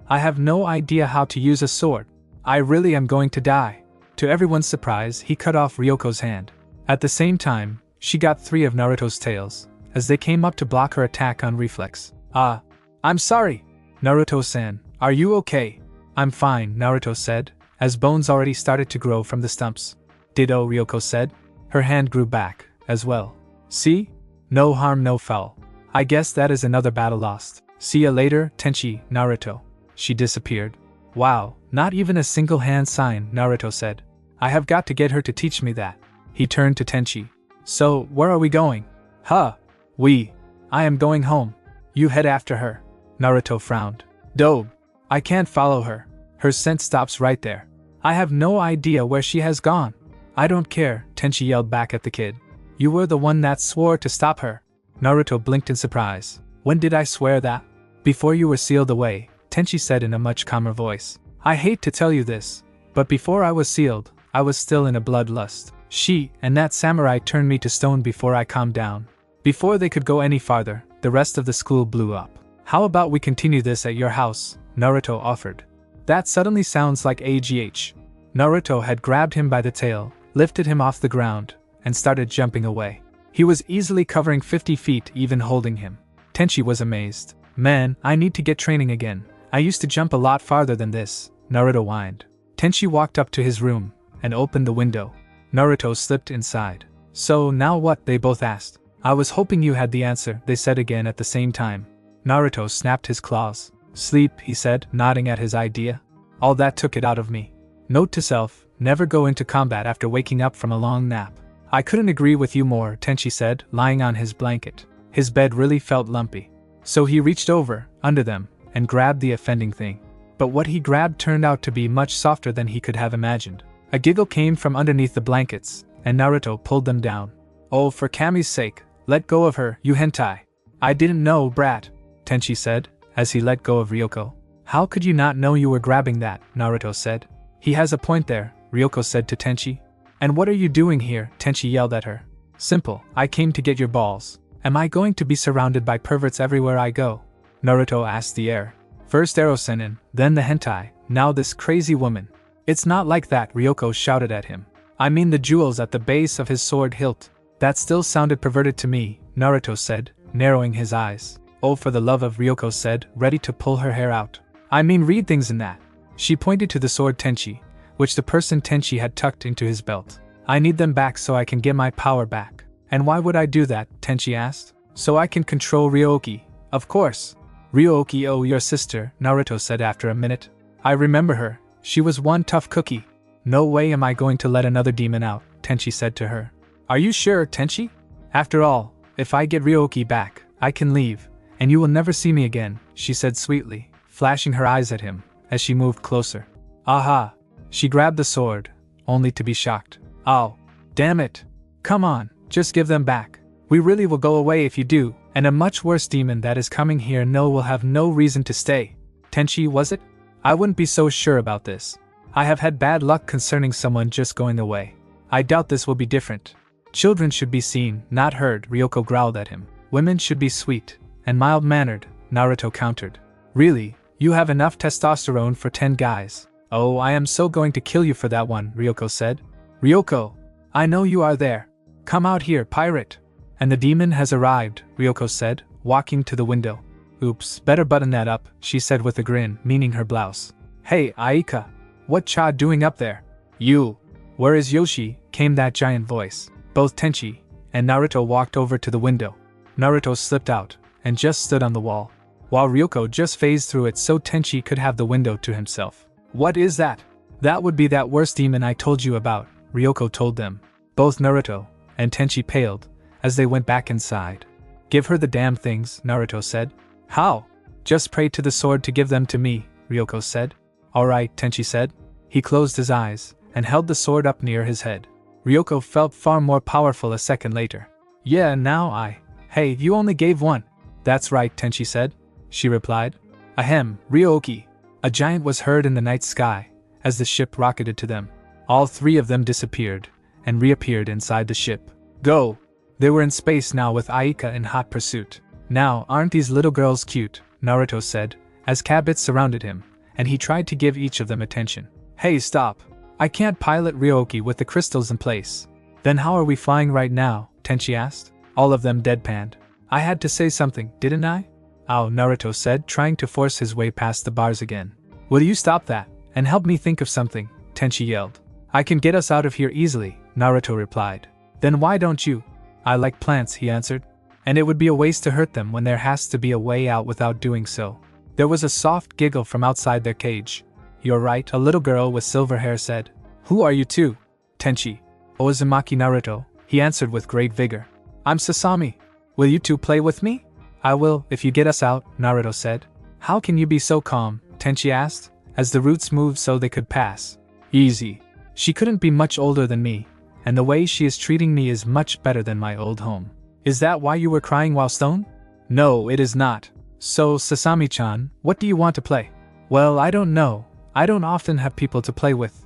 have no idea how to use a sword. I really am going to die." To everyone's surprise, he cut off Ryoko's hand. At the same time, she got 3 of Naruto's tails, as they came up to block her attack on reflex. I'm sorry." "Naruto-san, are you okay?" "I'm fine," Naruto said, as bones already started to grow from the stumps. "Ditto," Ryoko said. Her hand grew back, as well. "See? No harm, no foul. I guess that is another battle lost. See ya later, Tenchi, Naruto." She disappeared. Wow, not even a single hand sign, Naruto said. I have got to get her to teach me that. He turned to Tenchi. So, where are we going? Huh. I am going home. You head after her. Naruto frowned. Dobe. I can't follow her. Her scent stops right there. I have no idea where she has gone. I don't care, Tenchi yelled back at the kid. You were the one that swore to stop her. Naruto blinked in surprise. When did I swear that? Before you were sealed away, Tenchi said in a much calmer voice. I hate to tell you this, but before I was sealed, I was still in a bloodlust. She and that samurai turned me to stone before I calmed down. Before they could go any farther, the rest of the school blew up. How about we continue this at your house? Naruto offered. That suddenly sounds like AGH. Naruto had grabbed him by the tail, lifted him off the ground, and started jumping away. He was easily covering 50 feet even holding him. Tenchi was amazed. Man, I need to get training again. I used to jump a lot farther than this, Naruto whined. Tenchi walked up to his room and opened the window. Naruto slipped inside. So now what? They both asked. I was hoping you had the answer, they said again at the same time. Naruto snapped his claws. Sleep, he said, nodding at his idea. All that took it out of me. Note to self, never go into combat after waking up from a long nap. I couldn't agree with you more, Tenchi said, lying on his blanket. His bed really felt lumpy. So he reached over, under them, and grabbed the offending thing. But what he grabbed turned out to be much softer than he could have imagined. A giggle came from underneath the blankets, and Naruto pulled them down. Oh, for Kami's sake, let go of her, you hentai. I didn't know, brat, Tenchi said, as he let go of Ryoko. How could you not know you were grabbing that? Naruto said. He has a point there, Ryoko said to Tenchi. And what are you doing here? Tenchi yelled at her. Simple, I came to get your balls. Am I going to be surrounded by perverts everywhere I go? Naruto asked the air. First Ero-sennin, then the hentai, now this crazy woman. It's not like that, Ryoko shouted at him. I mean the jewels at the base of his sword hilt. That still sounded perverted to me, Naruto said, narrowing his eyes. Oh, for the love of, Ryoko said, ready to pull her hair out. I mean read things in that. She pointed to the sword Tenchi, which the person Tenchi had tucked into his belt. I need them back so I can get my power back. And why would I do that? Tenchi asked. So I can control Ryoki. Of course. Ryoki, oh, your sister, Naruto said after a minute. I remember her. She was one tough cookie. No way am I going to let another demon out, Tenchi said to her. Are you sure, Tenchi? After all, if I get Ryoki back, I can leave, and you will never see me again, she said sweetly, flashing her eyes at him, as she moved closer. Aha! She grabbed the sword, only to be shocked. Oh, damn it! Come on, just give them back. We really will go away if you do, and a much worse demon that is coming here will have no reason to stay. Tenchi, was it? I wouldn't be so sure about this. I have had bad luck concerning someone just going away. I doubt this will be different. Children should be seen, not heard, Ryoko growled at him. Women should be sweet and mild-mannered, Naruto countered. Really, you have enough testosterone for 10 guys. Oh, I am so going to kill you for that one, Ryoko said. Ryoko, I know you are there. Come out here, pirate. And the demon has arrived, Ryoko said, walking to the window. Oops, better button that up, she said with a grin, meaning her blouse. Hey, Aika. What cha doing up there? You. Where is Yoshi? Came that giant voice. Both Tenchi and Naruto walked over to the window. Naruto slipped out and just stood on the wall, while Ryoko just phased through it so Tenchi could have the window to himself. What is that? That would be that worst demon I told you about, Ryoko told them. Both Naruto and Tenchi paled as they went back inside. Give her the damn things, Naruto said. How? Just pray to the sword to give them to me, Ryoko said. Alright, Tenchi said. He closed his eyes and held the sword up near his head. Ryoko felt far more powerful a second later. Yeah, now Hey, you only gave one. That's right, Tenchi said. She replied. Ahem, Ryoki. A giant was heard in the night sky as the ship rocketed to them. All three of them disappeared and reappeared inside the ship. Go! They were in space now with Aika in hot pursuit. Now, aren't these little girls cute? Naruto said, as Kabits surrounded him, and he tried to give each of them attention. Hey, stop! I can't pilot Ryoki with the crystals in place. Then how are we flying right now? Tenchi asked. All of them deadpanned. I had to say something, didn't I? Ow, Naruto said, trying to force his way past the bars again. Will you stop that, and help me think of something? Tenchi yelled. I can get us out of here easily, Naruto replied. Then why don't you? I like plants, he answered. And it would be a waste to hurt them when there has to be a way out without doing so. There was a soft giggle from outside their cage. you're right, a little girl with silver hair said. Who are you two? Tenchi. Uzumaki Naruto, he answered with great vigor. I'm Sasami. Will you two play with me? I will, if you get us out, Naruto said. How can you be so calm? Tenchi asked, as the roots moved so they could pass. Easy. She couldn't be much older than me, and the way she is treating me is much better than my old home. Is that why you were crying while stoned? No, it is not. So, Sasami-chan, what do you want to play? Well, I don't know. I don't often have people to play with.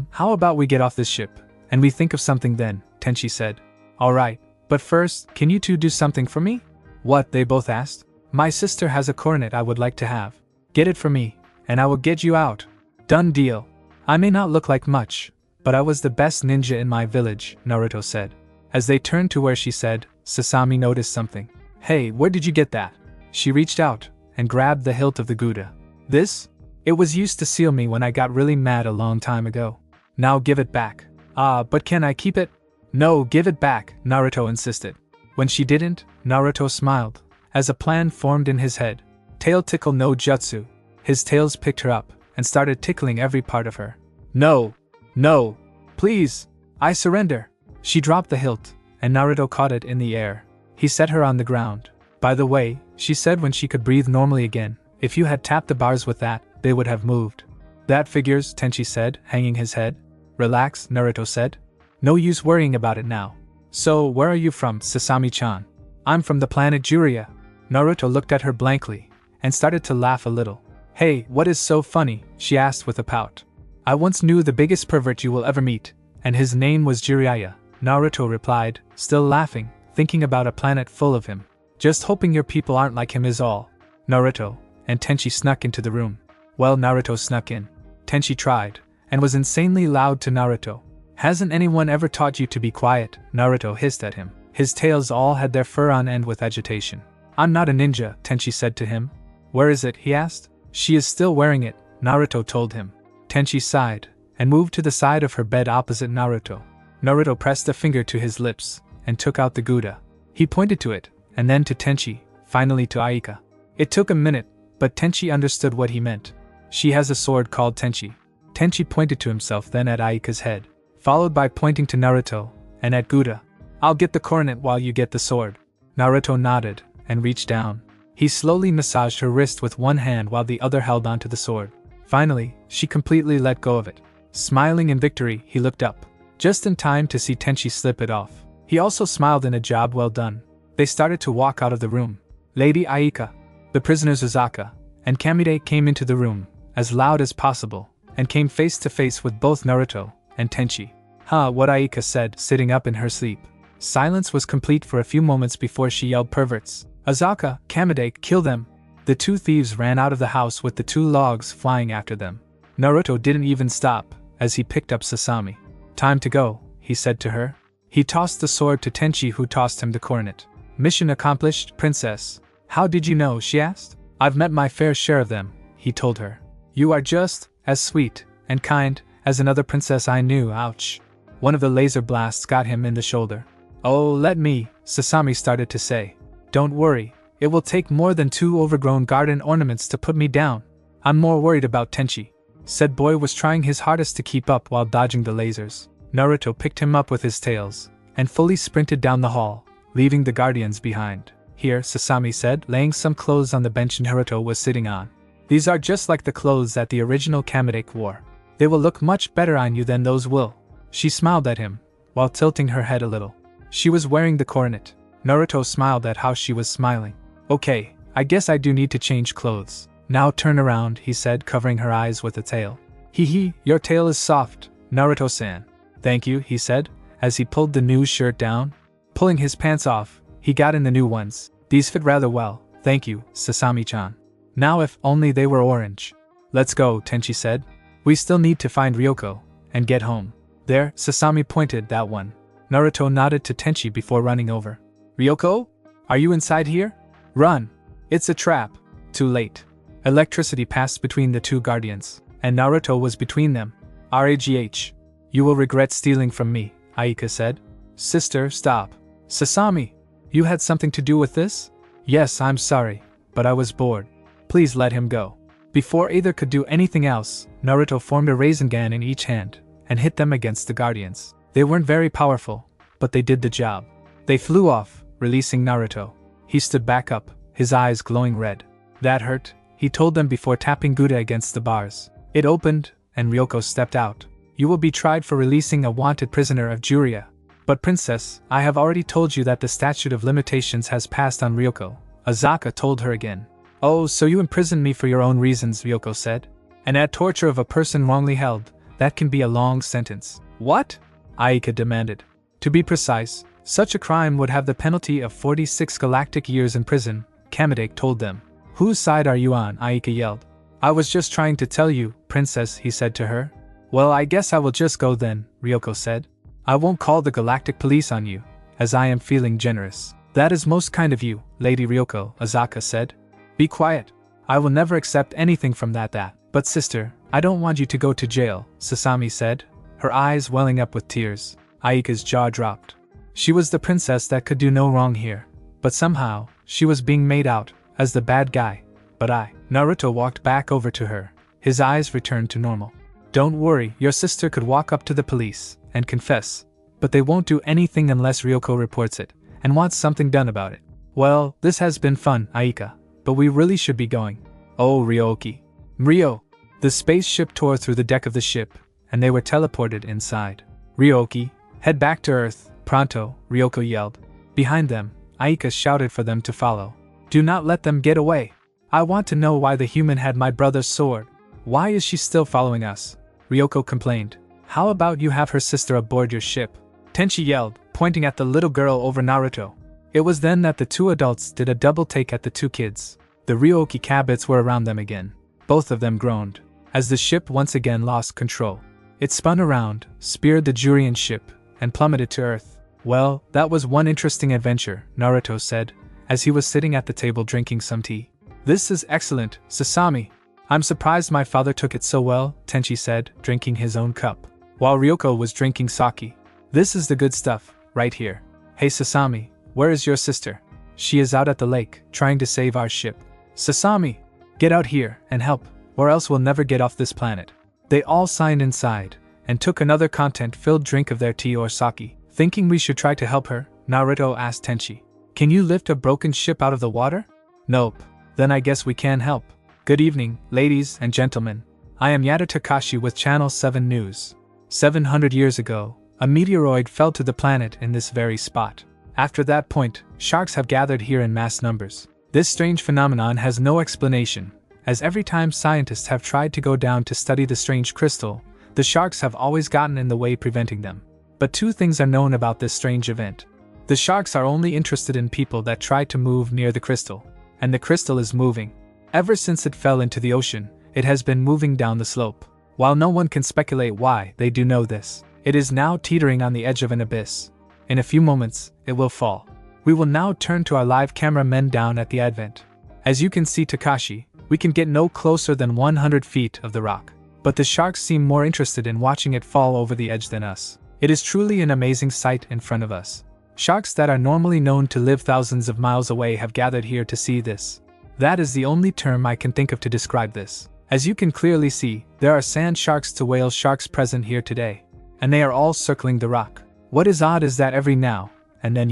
How about we get off this ship, and we think of something then, Tenchi said. Alright, but first, can you two do something for me? What, they both asked. My sister has a coronet I would like to have. Get it for me, and I will get you out. Done deal. I may not look like much, but I was the best ninja in my village, Naruto said. As they turned to where she said, Sasami noticed something. Hey, where did you get that? She reached out, and grabbed the hilt of the Gouda. This? It was used to seal me when I got really mad a long time ago. Now give it back. But can I keep it? No, give it back, Naruto insisted. When she didn't, Naruto smiled, as a plan formed in his head. Tail tickle no jutsu. His tails picked her up, and started tickling every part of her. No! No! Please! I surrender! She dropped the hilt, and Naruto caught it in the air. He set her on the ground. By the way, she said when she could breathe normally again, if you had tapped the bars with that, they would have moved. That figures, Tenchi said, hanging his head. Relax, Naruto said. No use worrying about it now. So, where are you from, Sasami-chan? I'm from the planet Juria. Naruto looked at her blankly, and started to laugh a little. Hey, what is so funny? She asked with a pout. I once knew the biggest pervert you will ever meet, and his name was Jiraiya, Naruto replied, still laughing, thinking about a planet full of him. Just hoping your people aren't like him is all. Naruto and Tenchi snuck into the room. Well, Naruto snuck in. Tenchi tried, and was insanely loud to Naruto. Hasn't anyone ever taught you to be quiet? Naruto hissed at him. His tails all had their fur on end with agitation. I'm not a ninja, Tenchi said to him. Where is it? He asked. She is still wearing it, Naruto told him. Tenchi sighed, and moved to the side of her bed opposite Naruto. Naruto pressed a finger to his lips, and took out the Gouda. He pointed to it, and then to Tenchi, finally to Aika. It took a minute, but Tenchi understood what he meant. She has a sword called Tenchi. Tenchi pointed to himself, then at Aika's head, followed by pointing to Naruto, and at Gouda. I'll get the coronet while you get the sword. Naruto nodded, and reached down. He slowly massaged her wrist with one hand while the other held onto the sword. Finally, she completely let go of it. Smiling in victory, he looked up, just in time to see Tenchi slip it off. He also smiled in a job well done. They started to walk out of the room. Lady Aika, the prisoners Uzaka, and Kamide came into the room, as loud as possible, and came face to face with both Naruto and Tenchi. What Aika said, sitting up in her sleep. Silence was complete for a few moments before she yelled, perverts. Uzaka, Kamide, kill them. The two thieves ran out of the house with the two logs flying after them. Naruto didn't even stop, as he picked up Sasami. Time to go, he said to her. He tossed the sword to Tenchi, who tossed him the coronet. Mission accomplished, princess. How did you know? She asked. I've met my fair share of them, he told her. You are just as sweet and kind as another princess I knew. Ouch. One of the laser blasts got him in the shoulder. Oh, let me, Sasami started to say. Don't worry, it will take more than 2 overgrown garden ornaments to put me down. I'm more worried about Tenchi. Said boy was trying his hardest to keep up while dodging the lasers. Naruto picked him up with his tails, and fully sprinted down the hall, leaving the guardians behind. Here, Sasami said, laying some clothes on the bench Naruto was sitting on. These are just like the clothes that the original Kamide wore. They will look much better on you than those will. She smiled at him, while tilting her head a little. She was wearing the coronet. Naruto smiled at how she was smiling. Okay, I guess I do need to change clothes. Now turn around, he said, covering her eyes with a tail. Hee, your tail is soft, Naruto-san. Thank you, he said, as he pulled the new shirt down. Pulling his pants off, he got in the new ones. These fit rather well, thank you, Sasami-chan. Now if only they were orange. Let's go, Tenchi said. We still need to find Ryoko, and get home. There, Sasami pointed, that one. Naruto nodded to Tenchi before running over. Ryoko? Are you inside here? Run! It's a trap. Too late. Electricity passed between the two guardians, and Naruto was between them. Ragh. You will regret stealing from me, Aika said. Sister, stop. Sasami, you had something to do with this? Yes, I'm sorry, but I was bored. Please let him go. Before either could do anything else, Naruto formed a Rasengan in each hand and hit them against the guardians. They weren't very powerful, but they did the job. They flew off, releasing Naruto. He stood back up, his eyes glowing red. That hurt, he told them before tapping Gouda against the bars. It opened, and Ryoko stepped out. You will be tried for releasing a wanted prisoner of Juria. But princess, I have already told you that the statute of limitations has passed on Ryoko, Azaka told her again. Oh, so you imprisoned me for your own reasons, Ryoko said. And add torture of a person wrongly held, that can be a long sentence. What? Aika demanded. To be precise, such a crime would have the penalty of 46 galactic years in prison, Kamade told them. Whose side are you on? Aika yelled. I was just trying to tell you, princess, he said to her. Well, I guess I will just go then, Ryoko said. I won't call the galactic police on you, as I am feeling generous. That is most kind of you, Lady Ryoko, Azaka said. Be quiet. I will never accept anything from that. But sister, I don't want you to go to jail, Sasami said, her eyes welling up with tears. Aika's jaw dropped. She was the princess that could do no wrong here, but somehow, she was being made out as the bad guy. But Naruto walked back over to her. His eyes returned to normal. Don't worry, your sister could walk up to the police and confess, but they won't do anything unless Ryoko reports it and wants something done about it. Well, this has been fun, Aika, but we really should be going. Oh, Ryoki. Ryo! The spaceship tore through the deck of the ship, and they were teleported inside. Ryoki, head back to Earth, pronto, Ryoko yelled. Behind them, Aika shouted for them to follow. Do not let them get away. I want to know why the human had my brother's sword. Why is she still following us? Ryoko complained. How about you have her sister aboard your ship? Tenchi yelled, pointing at the little girl over Naruto. It was then that the two adults did a double take at the two kids. The Ryoki Kabits were around them again. Both of them groaned, as the ship once again lost control. It spun around, speared the Jurian ship, and plummeted to Earth. Well, that was one interesting adventure, Naruto said, as he was sitting at the table drinking some tea. This is excellent, Sasami. I'm surprised my father took it so well, Tenchi said, drinking his own cup, while Ryoko was drinking sake. This is the good stuff, right here. Hey Sasami, where is your sister? She is out at the lake, trying to save our ship. Sasami! Get out here and help, or else we'll never get off this planet. They all signed inside, and took another content-filled drink of their tea or sake. Thinking we should try to help her, Naruto asked Tenchi. Can you lift a broken ship out of the water? Nope. Then I guess we can help. Good evening, ladies and gentlemen. I am Yada Takashi with Channel 7 News. 700 years ago, a meteoroid fell to the planet in this very spot. After that point, sharks have gathered here in mass numbers. This strange phenomenon has no explanation, as every time scientists have tried to go down to study the strange crystal, the sharks have always gotten in the way, preventing them. But two things are known about this strange event. The sharks are only interested in people that try to move near the crystal, and the crystal is moving. Ever since it fell into the ocean, it has been moving down the slope. While no one can speculate why they do know this, it is now teetering on the edge of an abyss. In a few moments, it will fall. We will now turn to our live cameramen down at the advent. As you can see, Takashi, we can get no closer than 100 feet of the rock. But the sharks seem more interested in watching it fall over the edge than us. It is truly an amazing sight in front of us. Sharks that are normally known to live thousands of miles away have gathered here to see this. That is the only term I can think of to describe this. As you can clearly see, there are sand sharks to whale sharks present here today, and they are all circling the rock. What is odd is that every now and then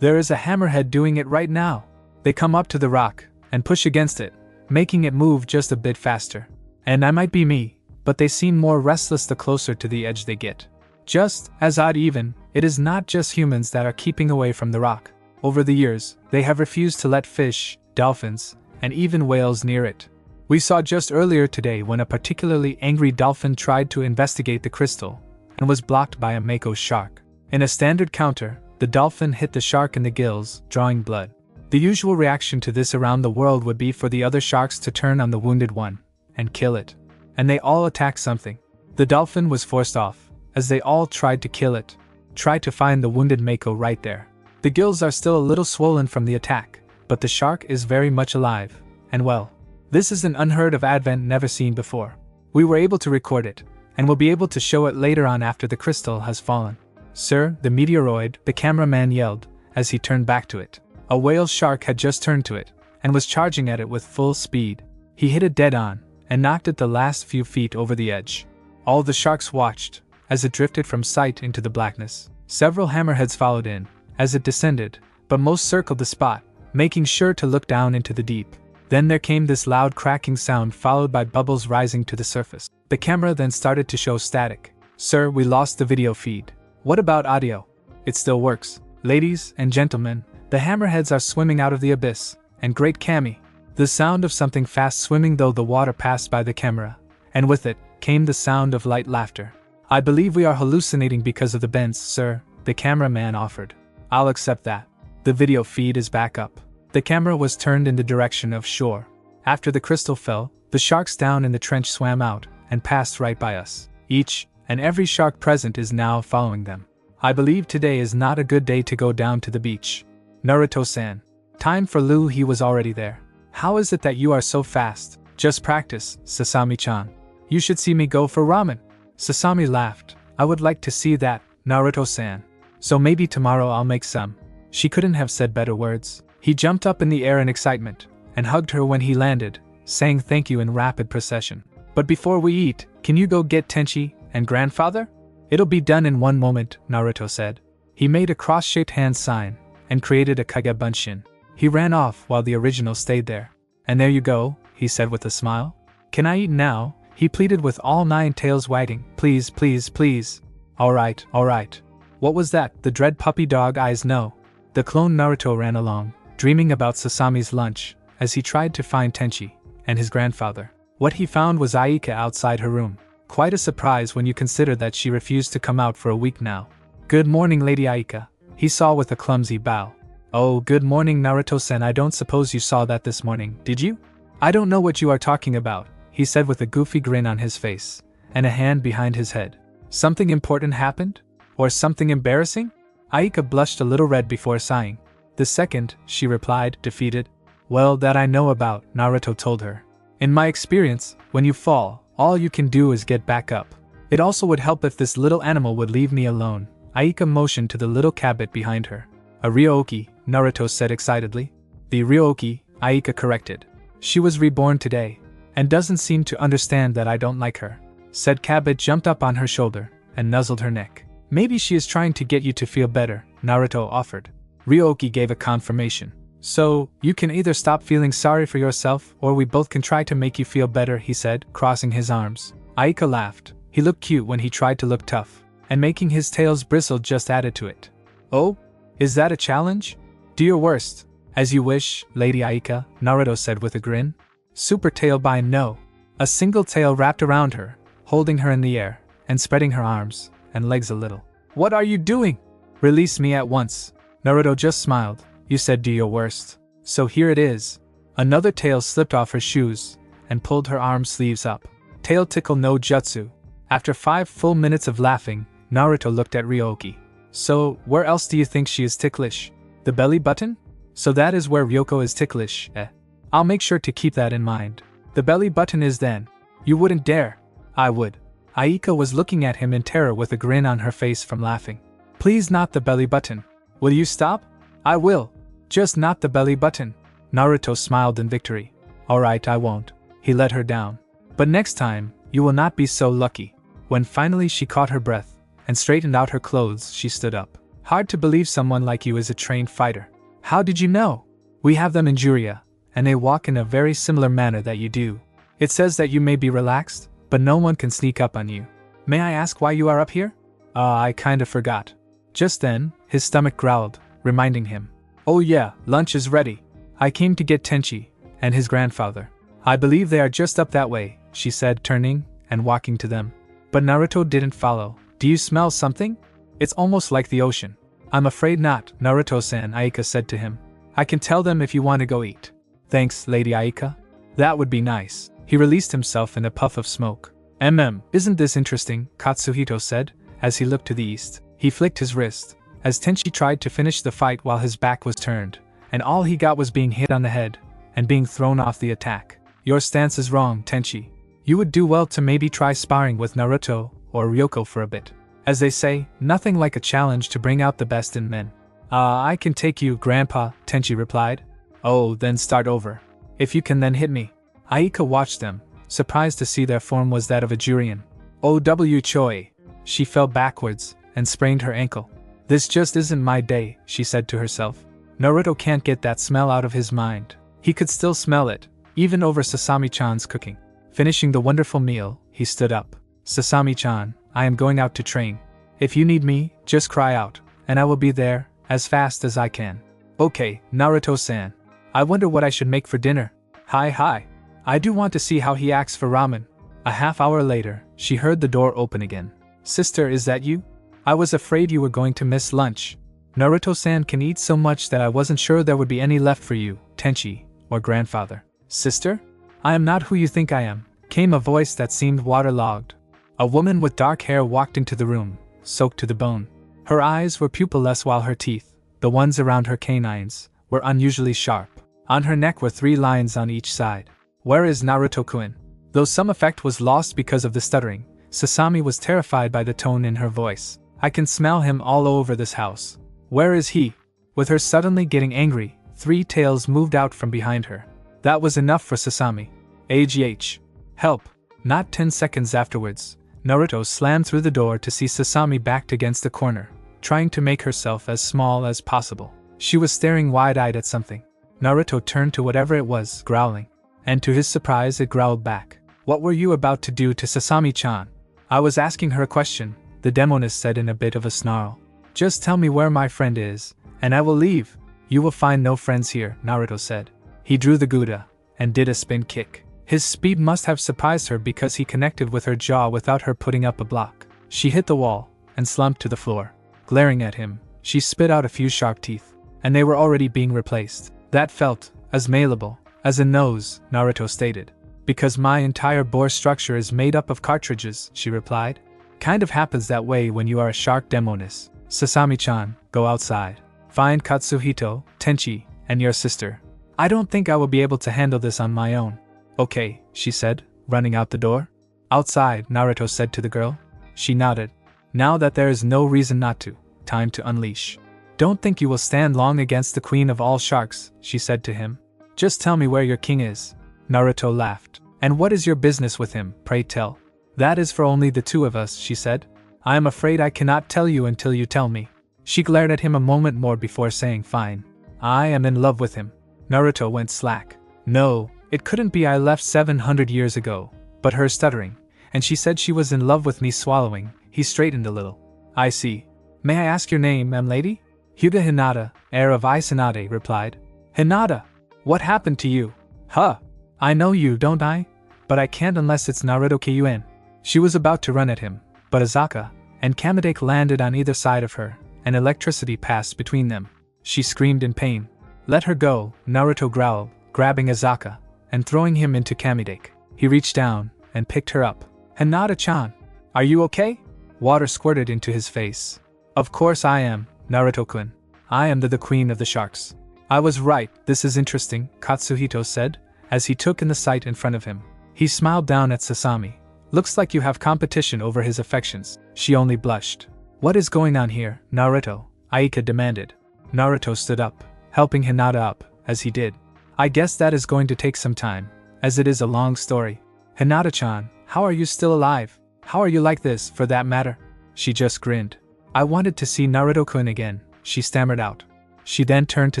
there is a hammerhead doing it right now. They come up to the rock and push against it, making it move just a bit faster. And that might be me, but they seem more restless the closer to the edge they get. Just as odd even, it is not just humans that are keeping away from the rock. Over the years, they have refused to let fish, dolphins, and even whales near it. We saw just earlier today when a particularly angry dolphin tried to investigate the crystal and was blocked by a mako shark. In a standard counter, the dolphin hit the shark in the gills, drawing blood. The usual reaction to this around the world would be for the other sharks to turn on the wounded one and kill it. And they all attack something. The dolphin was forced off, as they all tried to kill it. Try to find the wounded mako right there. The gills are still a little swollen from the attack, but the shark is very much alive, and well. This is an unheard of advent never seen before. We were able to record it, and will be able to show it later on after the crystal has fallen. Sir, the meteoroid, the cameraman yelled, as he turned back to it. A whale shark had just turned to it, and was charging at it with full speed. He hit it dead on, and knocked it the last few feet over the edge. All the sharks watched, as it drifted from sight into the blackness. Several hammerheads followed in, as it descended, but most circled the spot, making sure to look down into the deep. Then there came this loud cracking sound followed by bubbles rising to the surface. The camera then started to show static. Sir, we lost the video feed. What about audio? It still works. Ladies and gentlemen, the hammerheads are swimming out of the abyss, and great Kami. The sound of something fast swimming though the water passed by the camera, and with it came the sound of light laughter. I believe we are hallucinating because of the bends, sir, the cameraman offered. I'll accept that. The video feed is back up. The camera was turned in the direction of shore. After the crystal fell, the sharks down in the trench swam out and passed right by us. Each and every shark present is now following them. I believe today is not a good day to go down to the beach. Naruto-san. Time for Lou, he was already there. How is it that you are so fast? Just practice, Sasami-chan. You should see me go for ramen. Sasami laughed. I would like to see that, Naruto-san. So maybe tomorrow I'll make some. She couldn't have said better words. He jumped up in the air in excitement, and hugged her when he landed, saying thank you in rapid procession. But before we eat, can you go get Tenchi and grandfather? It'll be done in one moment, Naruto said. He made a cross-shaped hand sign, and created a kage bunshin. He ran off while the original stayed there. And there you go, he said with a smile. Can I eat now? He pleaded with all 9 tails wagging. Please, please, please. Alright, alright. What was that? The dread puppy dog eyes no. The clone Naruto ran along, dreaming about Sasami's lunch, as he tried to find Tenchi and his grandfather. What he found was Aika outside her room. Quite a surprise when you consider that she refused to come out for a week now. Good morning, Lady Aika, he saw with a clumsy bow. Oh, good morning, Naruto-san. I don't suppose you saw that this morning, did you? I don't know what you are talking about, he said with a goofy grin on his face, and a hand behind his head. Something important happened? Or something embarrassing? Aika blushed a little red before sighing. The second, she replied, defeated. Well, that I know about, Naruto told her. In my experience, when you fall, all you can do is get back up. It also would help if this little animal would leave me alone. Aika motioned to the little cabbit behind her. A Ryoki, Naruto said excitedly. The Ryoki, Aika corrected. She was reborn today, and doesn't seem to understand that I don't like her. Said Cabbit jumped up on her shoulder, and nuzzled her neck. Maybe she is trying to get you to feel better, Naruto offered. Ryoki gave a confirmation. So, you can either stop feeling sorry for yourself, or we both can try to make you feel better, he said, crossing his arms. Aika laughed. He looked cute when he tried to look tough, and making his tails bristle just added to it. Oh? Is that a challenge? Do your worst. As you wish, Lady Aika, Naruto said with a grin. Super tail bind no. A single tail wrapped around her, holding her in the air, and spreading her arms and legs a little. What are you doing? Release me at once. Naruto just smiled. You said do your worst. So here it is. Another tail slipped off her shoes, and pulled her arm sleeves up. Tail tickle no jutsu. After 5 full minutes of laughing, Naruto looked at Ryoki. So, where else do you think she is ticklish? The belly button? So that is where Ryoko is ticklish, eh? I'll make sure to keep that in mind. The belly button is then. You wouldn't dare. I would. Aika was looking at him in terror with a grin on her face from laughing. Please not the belly button. Will you stop? I will. Just not the belly button. Naruto smiled in victory. Alright, I won't. He let her down. But next time, you will not be so lucky. When finally she caught her breath, and straightened out her clothes, she stood up. Hard to believe someone like you is a trained fighter. How did you know? We have them in Juria, and they walk in a very similar manner that you do. It says that you may be relaxed, but no one can sneak up on you. May I ask why you are up here? I kinda forgot. Just then, his stomach growled, reminding him. Oh yeah, lunch is ready. I came to get Tenchi, and his grandfather. I believe they are just up that way, she said, turning and walking to them. But Naruto didn't follow. Do you smell something? It's almost like the ocean. I'm afraid not, Naruto-san, Aika said to him. I can tell them if you want to go eat. Thanks, Lady Aika. That would be nice. He released himself in a puff of smoke. Isn't this interesting, Katsuhito said, as he looked to the east. He flicked his wrist, as Tenchi tried to finish the fight while his back was turned, and all he got was being hit on the head, and being thrown off the attack. Your stance is wrong, Tenchi. You would do well to maybe try sparring with Naruto or Ryoko for a bit. As they say, nothing like a challenge to bring out the best in men. I can take you, Grandpa, Tenchi replied. Oh, then start over. If you can then hit me. Aika watched them, surprised to see their form was that of a Jurian. OW Choi. She fell backwards and sprained her ankle. This just isn't my day, she said to herself. Naruto can't get that smell out of his mind. He could still smell it, even over Sasami-chan's cooking. Finishing the wonderful meal, he stood up. Sasami-chan, I am going out to train. If you need me, just cry out, and I will be there, as fast as I can. Okay, Naruto-san. I wonder what I should make for dinner. Hi. I do want to see how he acts for ramen. A half hour later, she heard the door open again. Sister, is that you? I was afraid you were going to miss lunch. Naruto-san can eat so much that I wasn't sure there would be any left for you, Tenchi, or grandfather. Sister? I am not who you think I am, came a voice that seemed waterlogged. A woman with dark hair walked into the room, soaked to the bone. Her eyes were pupilless while her teeth, the ones around her canines, were unusually sharp. On her neck were 3 lines on each side. Where is Naruto-kun? Though some effect was lost because of the stuttering, Sasami was terrified by the tone in her voice. I can smell him all over this house. Where is he? With her suddenly getting angry, 3 tails moved out from behind her. That was enough for Sasami. AGH. Help. Not 10 seconds afterwards, Naruto slammed through the door to see Sasami backed against the corner, trying to make herself as small as possible. She was staring wide-eyed at something. Naruto turned to whatever it was, growling. And to his surprise it growled back. What were you about to do to Sasami-chan? I was asking her a question, the demoness said in a bit of a snarl. Just tell me where my friend is, and I will leave. You will find no friends here, Naruto said. He drew the Gouda, and did a spin kick. His speed must have surprised her because he connected with her jaw without her putting up a block. She hit the wall, and slumped to the floor. Glaring at him, she spit out a few sharp teeth, and they were already being replaced. That felt as malleable as a nose, Naruto stated. Because my entire bore structure is made up of cartridges, she replied. Kind of happens that way when you are a shark demoness. Sasami-chan, go outside. Find Katsuhito, Tenchi, and your sister. I don't think I will be able to handle this on my own. Okay, she said, running out the door. Outside, Naruto said to the girl. She nodded. Now that there is no reason not to, time to unleash. Don't think you will stand long against the queen of all sharks, she said to him. Just tell me where your king is. Naruto laughed. And what is your business with him, pray tell? That is for only the 2 of us, she said. I am afraid I cannot tell you until you tell me. She glared at him a moment more before saying fine. I am in love with him. Naruto went slack. No, it couldn't be. I left 700 years ago. But her stuttering, and she said she was in love with me swallowing, he straightened a little. I see. May I ask your name, lady? Hyuga Hinata, heir of Isanade, replied. Hinata! What happened to you? Huh! I know you, don't I? But I can't unless it's Naruto Kyuubi. She was about to run at him, but Azaka and Kamidake landed on either side of her, and electricity passed between them. She screamed in pain. Let her go, Naruto growled, grabbing Azaka and throwing him into Kamidake. He reached down and picked her up. Hinata-chan, are you okay? Water squirted into his face. Of course I am, Naruto-kun. I am the queen of the sharks. I was right, this is interesting, Katsuhito said, as he took in the sight in front of him. He smiled down at Sasami. Looks like you have competition over his affections. She only blushed. What is going on here, Naruto? Aika demanded. Naruto stood up, helping Hinata up, as he did. I guess that is going to take some time, as it is a long story. Hinata-chan, how are you still alive? How are you like this, for that matter? She just grinned. I wanted to see Naruto-kun again, she stammered out. She then turned to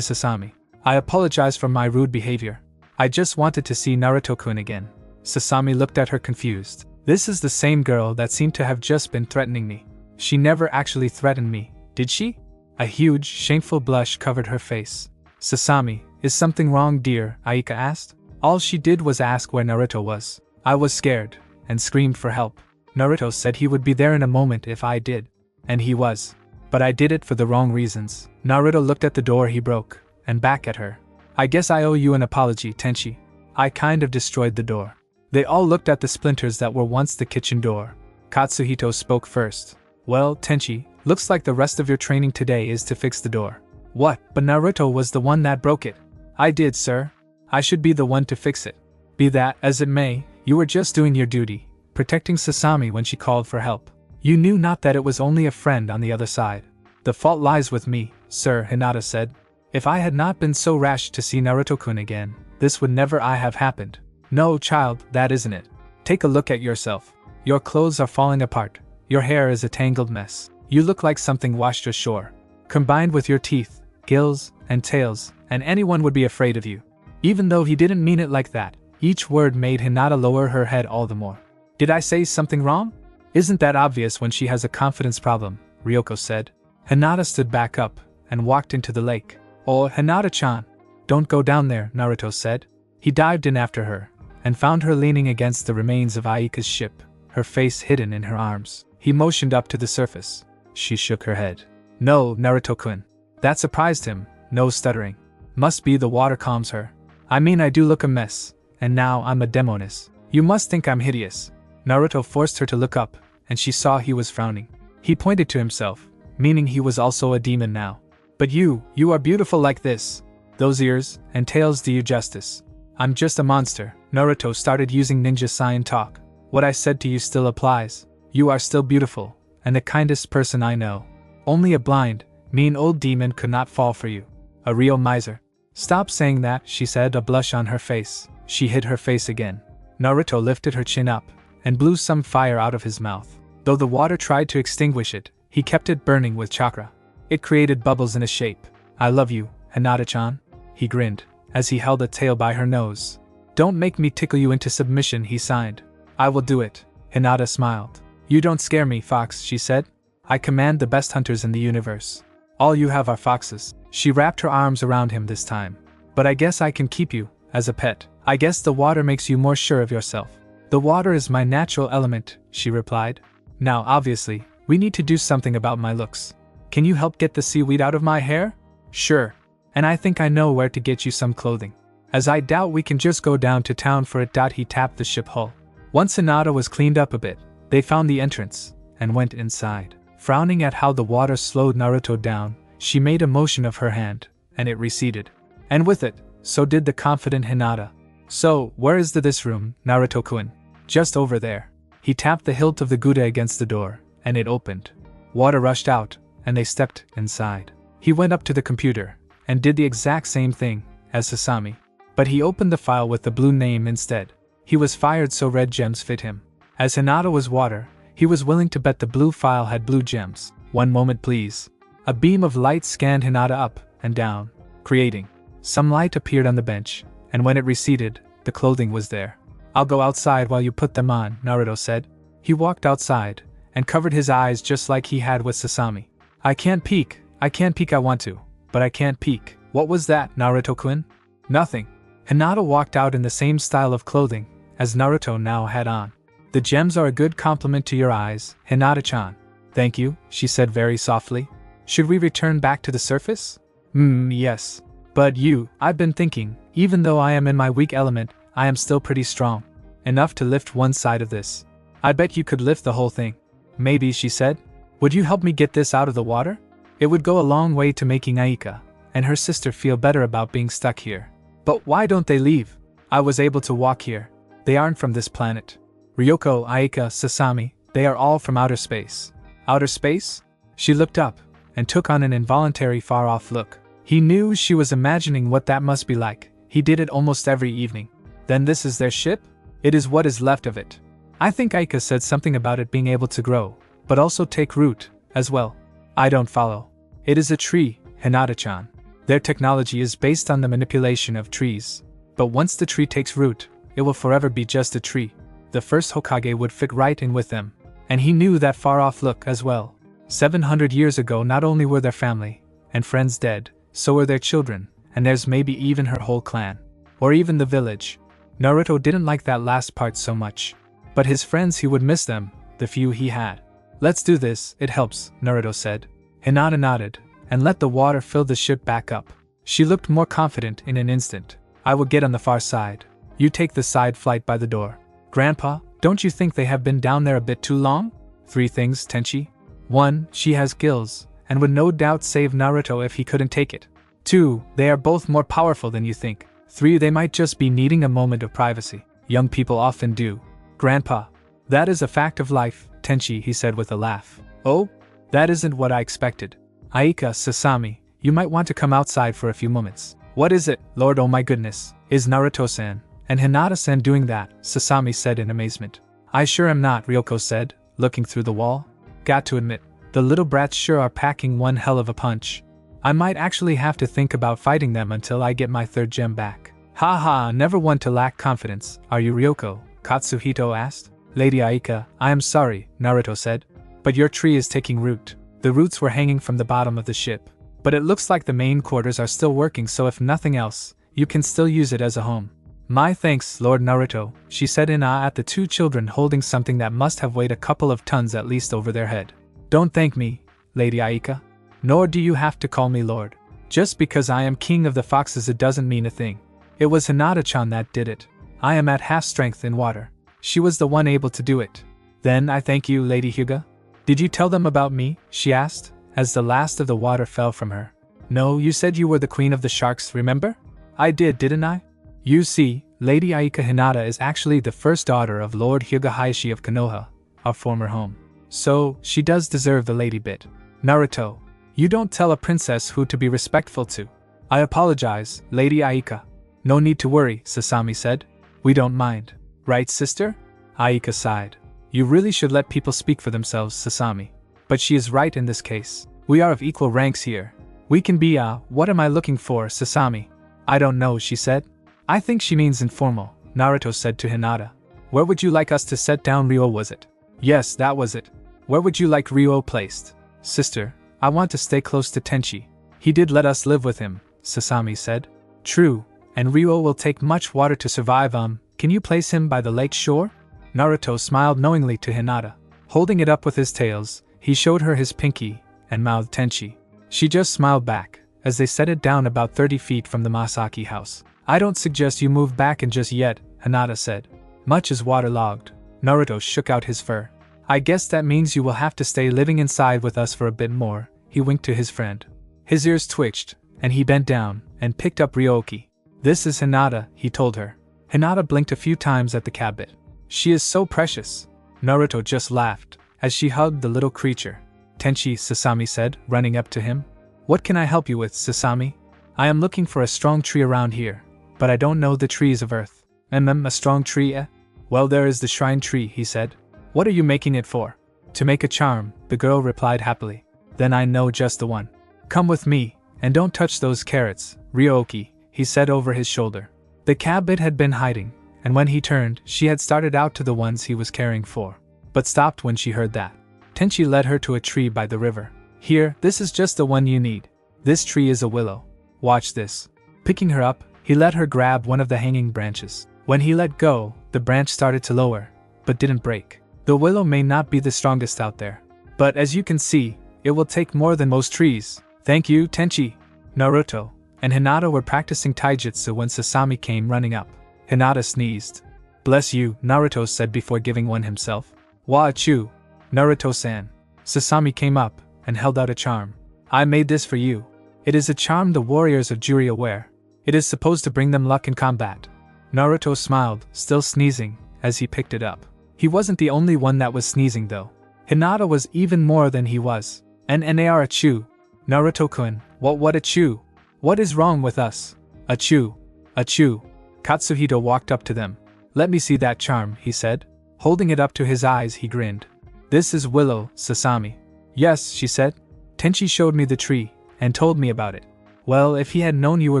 Sasami. I apologize for my rude behavior. I just wanted to see Naruto-kun again. Sasami looked at her confused. This is the same girl that seemed to have just been threatening me. She never actually threatened me, did she? A huge, shameful blush covered her face. Sasami, is something wrong, dear? Aika asked. All she did was ask where Naruto was. I was scared, and screamed for help. Naruto said he would be there in a moment if I did. And he was. But I did it for the wrong reasons. Naruto looked at the door he broke, and back at her. I guess I owe you an apology, Tenchi. I kind of destroyed the door. They all looked at the splinters that were once the kitchen door. Katsuhito spoke first. Well, Tenchi, looks like the rest of your training today is to fix the door. What? But Naruto was the one that broke it. I did, sir. I should be the one to fix it. Be that as it may, you were just doing your duty, protecting Sasami when she called for help. You knew not that it was only a friend on the other side. The fault lies with me, sir, Hinata said. If I had not been so rash to see Naruto-kun again, this would never have happened. No, child, that isn't it. Take a look at yourself. Your clothes are falling apart. Your hair is a tangled mess. You look like something washed ashore. Combined with your teeth, gills, and tails, and anyone would be afraid of you. Even though he didn't mean it like that, each word made Hinata lower her head all the more. Did I say something wrong? Isn't that obvious when she has a confidence problem? Ryoko said. Hinata stood back up and walked into the lake. Oh, Hinata-chan. Don't go down there, Naruto said. He dived in after her and found her leaning against the remains of Aika's ship, her face hidden in her arms. He motioned up to the surface. She shook her head. No, Naruto-kun. That surprised him, no stuttering. Must be the water calms her. I mean, I do look a mess, and now I'm a demoness. You must think I'm hideous. Naruto forced her to look up, and she saw he was frowning. He pointed to himself, meaning he was also a demon now. But you are beautiful like this. Those ears and tails do you justice. I'm just a monster. Naruto started using ninja sign talk. What I said to you still applies. You are still beautiful, and the kindest person I know. Only a blind, mean old demon could not fall for you. A real miser. Stop saying that, she said, a blush on her face. She hid her face again. Naruto lifted her chin up and blew some fire out of his mouth. Though the water tried to extinguish it, he kept it burning with chakra. It created bubbles in a shape. I love you, Hinata-chan. He grinned as he held a tail by her nose. Don't make me tickle you into submission, he signed. I will do it. Hinata smiled. You don't scare me, Fox, she said. I command the best hunters in the universe. All you have are foxes. She wrapped her arms around him this time. But I guess I can keep you, as a pet. I guess the water makes you more sure of yourself. The water is my natural element, she replied. Now, obviously, we need to do something about my looks. Can you help get the seaweed out of my hair? Sure. And I think I know where to get you some clothing. As I doubt we can just go down to town for it. He tapped the ship hull. Once Hinata was cleaned up a bit, they found the entrance and went inside. Frowning at how the water slowed Naruto down, she made a motion of her hand, and it receded. And with it, so did the confident Hinata. So, where is this room, Naruto-kun? Just over there. He tapped the hilt of the Gouda against the door, and it opened. Water rushed out, and they stepped inside. He went up to the computer and did the exact same thing as Sasami. But he opened the file with the blue name instead. He was fired so red gems fit him. As Hinata was water, he was willing to bet the blue file had blue gems. One moment please. A beam of light scanned Hinata up and down, creating. Some light appeared on the bench, and when it receded, the clothing was there. I'll go outside while you put them on, Naruto said. He walked outside and covered his eyes just like he had with Sasami. I can't peek, I want to, but I can't peek. What was that, Naruto-kun? Nothing. Hinata walked out in the same style of clothing as Naruto now had on. The gems are a good compliment to your eyes, Hinata-chan. Thank you, she said very softly. Should we return back to the surface? Yes. But I've been thinking, even though I am in my weak element, I am still pretty strong. Enough to lift one side of this. I bet you could lift the whole thing. Maybe, she said. Would you help me get this out of the water? It would go a long way to making Aika and her sister feel better about being stuck here. But why don't they leave? I was able to walk here. They aren't from this planet. Ryoko, Aika, Sasami, they are all from outer space. Outer space? She looked up and took on an involuntary far-off look. He knew she was imagining what that must be like. He did it almost every evening. Then this is their ship? It is what is left of it. I think Aika said something about it being able to grow, but also take root, as well. I don't follow. It is a tree, Hinata-chan. Their technology is based on the manipulation of trees. But once the tree takes root, it will forever be just a tree. The first Hokage would fit right in with them. And he knew that far-off look as well. 700 years ago not only were their family and friends dead, so were their children, and there's maybe even her whole clan. Or even the village. Naruto didn't like that last part so much. But his friends, he would miss them, the few he had. Let's do this, it helps, Naruto said. Hinata nodded, and let the water fill the ship back up. She looked more confident in an instant. I will get on the far side. You take the side flight by the door. Grandpa, don't you think they have been down there a bit too long? 3 things, Tenchi. 1, she has gills, and would no doubt save Naruto if he couldn't take it. 2, they are both more powerful than you think. 3, they might just be needing a moment of privacy. Young people often do. Grandpa. That is a fact of life, Tenchi, he said with a laugh. Oh? That isn't what I expected. Aika, Sasami, you might want to come outside for a few moments. What is it, Lord? Oh my goodness, is Naruto-san, And Hinata-san doing that, Sasami said in amazement. I sure am not, Ryoko said, looking through the wall. Got to admit, the little brats sure are packing one hell of a punch. I might actually have to think about fighting them until I get my third gem back. Ha ha, never one to lack confidence, are you, Ryoko? Katsuhito asked. Lady Aika, I am sorry, Naruto said. But your tree is taking root. The roots were hanging from the bottom of the ship. But it looks like the main quarters are still working, so if nothing else, you can still use it as a home. My thanks, Lord Naruto, she said in awe at the two children holding something that must have weighed a couple of tons at least over their head. Don't thank me, Lady Aika. Nor do you have to call me Lord. Just because I am king of the foxes it doesn't mean a thing. It was Hinata-chan that did it. I am at half strength in water. She was the one able to do it. Then I thank you, Lady Hyuga. Did you tell them about me? She asked, as the last of the water fell from her. No, you said you were the queen of the sharks, remember? I did, didn't I? You see, Lady Aika Hinata is actually the first daughter of Lord Hyuga Hayashi of Konoha, our former home. So, she does deserve the lady bit. Naruto, you don't tell a princess who to be respectful to. I apologize, Lady Aika. No need to worry, Sasami said. We don't mind. Right, sister? Aika sighed. You really should let people speak for themselves, Sasami. But she is right in this case. We are of equal ranks here. We can be what am I looking for, Sasami? I don't know, she said. I think she means informal, Naruto said to Hinata. Where would you like us to set down Ryo, was it? Yes, that was it. Where would you like Ryo placed? Sister, I want to stay close to Tenchi. He did let us live with him, Sasami said. True, and Ryo will take much water to survive. Can you place him by the lake shore? Naruto smiled knowingly to Hinata. Holding it up with his tails, he showed her his pinky, and mouthed Tenchi. She just smiled back, as they set it down about 30 feet from the Masaki house. I don't suggest you move back in just yet, Hinata said. Much is waterlogged. Naruto shook out his fur. I guess that means you will have to stay living inside with us for a bit more, he winked to his friend. His ears twitched, and he bent down, and picked up Ryoki. This is Hinata, he told her. Hinata blinked a few times at the cabbit. She is so precious. Naruto just laughed, as she hugged the little creature. Tenchi, Sasami said, running up to him. What can I help you with, Sasami? I am looking for a strong tree around here, but I don't know the trees of earth. A strong tree, eh? Well, there is the shrine tree, he said. What are you making it for? To make a charm, the girl replied happily. Then I know just the one. Come with me, and don't touch those carrots, Ryoki, he said over his shoulder. The cabbit had been hiding, and when he turned, she had started out to the ones he was caring for, but stopped when she heard that. Tenchi led her to a tree by the river. Here, this is just the one you need. This tree is a willow. Watch this. Picking her up, he let her grab one of the hanging branches. When he let go, the branch started to lower, but didn't break. The willow may not be the strongest out there, but as you can see, it will take more than most trees. Thank you, Tenchi. Naruto and Hinata were practicing taijutsu when Sasami came running up. Hinata sneezed. Bless you, Naruto said before giving one himself. Wa-chu, Naruto-san. Sasami came up and held out a charm. I made this for you. It is a charm the warriors of Juria wear. It is supposed to bring them luck in combat. Naruto smiled, still sneezing, as he picked it up. He wasn't the only one that was sneezing though. Hinata was even more than he was. N-N-A-R-A-chu. Naruto-kun, what a-chu? What is wrong with us? A-chu. A-chu. Katsuhito walked up to them. Let me see that charm, he said. Holding it up to his eyes, he grinned. This is Willow, Sasami. Yes, she said. Tenchi showed me the tree, and told me about it. Well, if he had known you were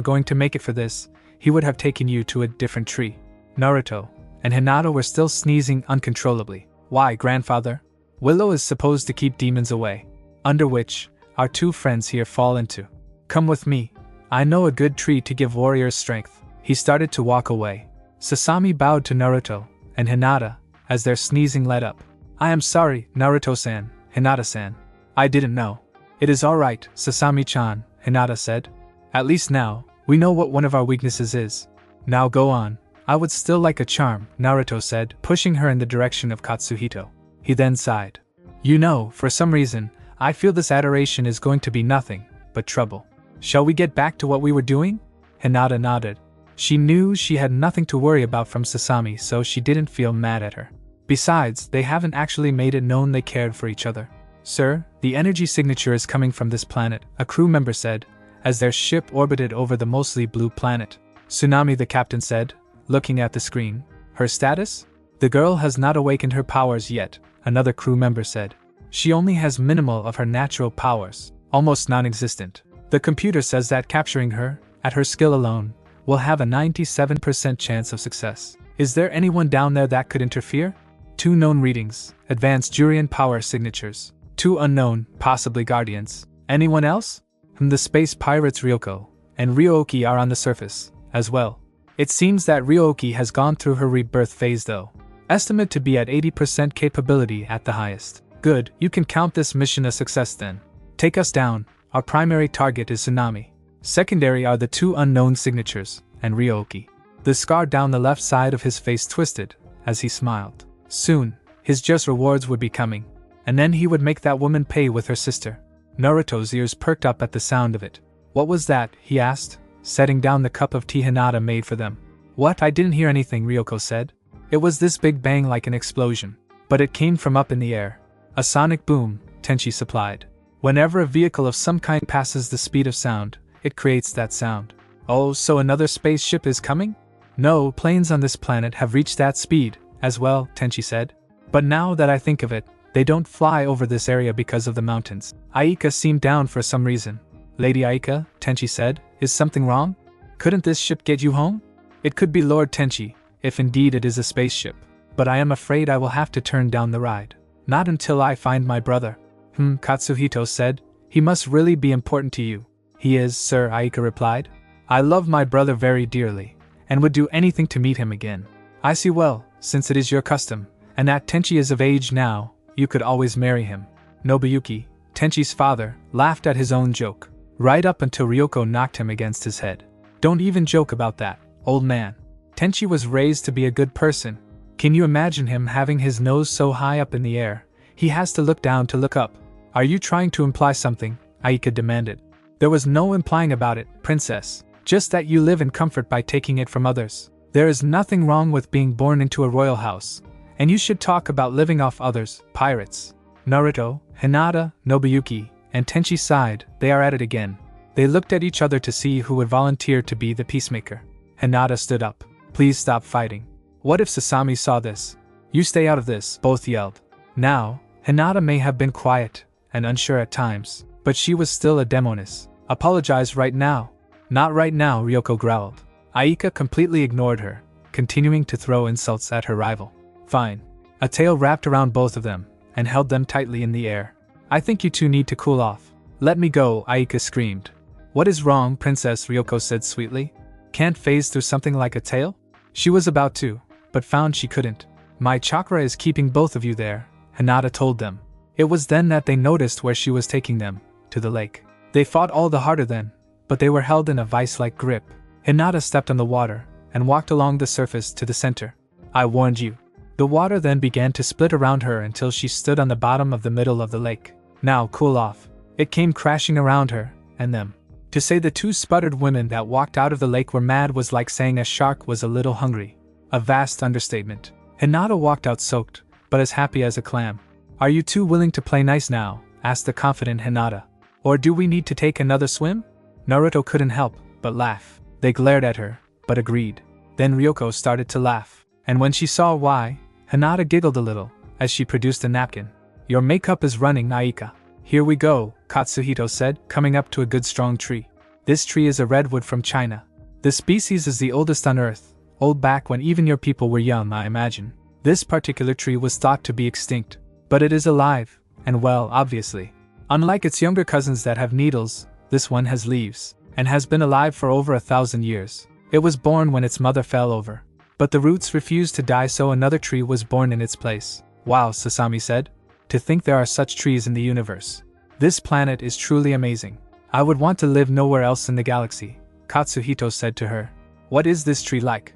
going to make it for this, he would have taken you to a different tree. Naruto and Hinata were still sneezing uncontrollably. Why, grandfather? Willow is supposed to keep demons away, under which our two friends here fall into. Come with me. I know a good tree to give warriors strength. He started to walk away. Sasami bowed to Naruto and Hinata as their sneezing let up. I am sorry, Naruto-san, Hinata-san. I didn't know. It is alright, Sasami-chan, Hinata said. At least now, we know what one of our weaknesses is. Now go on. I would still like a charm, Naruto said, pushing her in the direction of Katsuhito. He then sighed. You know, for some reason, I feel this adoration is going to be nothing but trouble. Shall we get back to what we were doing? Hinata nodded. She knew she had nothing to worry about from Sasami, so she didn't feel mad at her. Besides, they haven't actually made it known they cared for each other. Sir, the energy signature is coming from this planet, a crew member said, as their ship orbited over the mostly blue planet. Tsunami, the captain said, looking at the screen. Her status? The girl has not awakened her powers yet, another crew member said. She only has minimal of her natural powers, almost non-existent. The computer says that capturing her, at her skill alone, will have a 97% chance of success. Is there anyone down there that could interfere? 2 known readings, advanced Jurian power signatures. 2 unknown, possibly guardians. Anyone else? The space pirates Ryoko and Ryoki are on the surface, as well. It seems that Ryoki has gone through her rebirth phase though. Estimate to be at 80% capability at the highest. Good, you can count this mission a success then. Take us down. Our primary target is Tsunami. Secondary are the 2 unknown signatures, and Ryoki. The scar down the left side of his face twisted, as he smiled. Soon, his just rewards would be coming. And then he would make that woman pay with her sister. Naruto's ears perked up at the sound of it. What was that? He asked, setting down the cup of tea Hinata made for them. What? I didn't hear anything, Ryoko said. It was this big bang like an explosion. But it came from up in the air. A sonic boom, Tenchi supplied. Whenever a vehicle of some kind passes the speed of sound, it creates that sound. Oh, so another spaceship is coming? No, planes on this planet have reached that speed, as well, Tenchi said. But now that I think of it, they don't fly over this area because of the mountains. Aika seemed down for some reason. Lady Aika, Tenchi said, is something wrong? Couldn't this ship get you home? It could be Lord Tenchi, if indeed it is a spaceship. But I am afraid I will have to turn down the ride. Not until I find my brother. Katsuhito said. He must really be important to you. He is, sir, Aika replied. I love my brother very dearly, and would do anything to meet him again. I see well, since it is your custom, and that Tenchi is of age now, you could always marry him. Nobuyuki, Tenchi's father, laughed at his own joke, right up until Ryoko knocked him against his head. Don't even joke about that, old man. Tenchi was raised to be a good person. Can you imagine him having his nose so high up in the air? He has to look down to look up. Are you trying to imply something? Aika demanded. There was no implying about it, princess. Just that you live in comfort by taking it from others. There is nothing wrong with being born into a royal house. And you should talk about living off others, pirates. Naruto, Hinata, Nobuyuki, and Tenchi sighed. They are at it again. They looked at each other to see who would volunteer to be the peacemaker. Hinata stood up. Please stop fighting. What if Sasami saw this? You stay out of this, both yelled. Now, Hinata may have been quiet and unsure at times, but she was still a demoness. Apologize right now. Not right now, Ryoko growled. Aika completely ignored her, continuing to throw insults at her rival. Fine. A tail wrapped around both of them, and held them tightly in the air. I think you two need to cool off. Let me go, Aika screamed. What is wrong, princess, Ryoko said sweetly. Can't phase through something like a tail? She was about to, but found she couldn't. My chakra is keeping both of you there, Hinata told them. It was then that they noticed where she was taking them, to the lake. They fought all the harder then, but they were held in a vice-like grip. Hinata stepped on the water, and walked along the surface to the center. I warned you. The water then began to split around her until she stood on the bottom of the middle of the lake. Now cool off. It came crashing around her, and them. To say the 2 sputtered women that walked out of the lake were mad was like saying a shark was a little hungry. A vast understatement. Hinata walked out soaked, but as happy as a clam. Are you 2 willing to play nice now? Asked the confident Hinata. Or do we need to take another swim? Naruto couldn't help but laugh. They glared at her, but agreed. Then Ryoko started to laugh, and when she saw why, Hinata giggled a little, as she produced a napkin. Your makeup is running, Aika. Here we go, Katsuhito said, coming up to a good strong tree. This tree is a redwood from China. The species is the oldest on Earth, old back when even your people were young, I imagine. This particular tree was thought to be extinct, but it is alive, and well, obviously. Unlike its younger cousins that have needles, this one has leaves, and has been alive for over 1,000 years. It was born when its mother fell over. But the roots refused to die, so another tree was born in its place. Wow, Sasami said. To think there are such trees in the universe. This planet is truly amazing. I would want to live nowhere else in the galaxy, Katsuhito said to her. What is this tree like?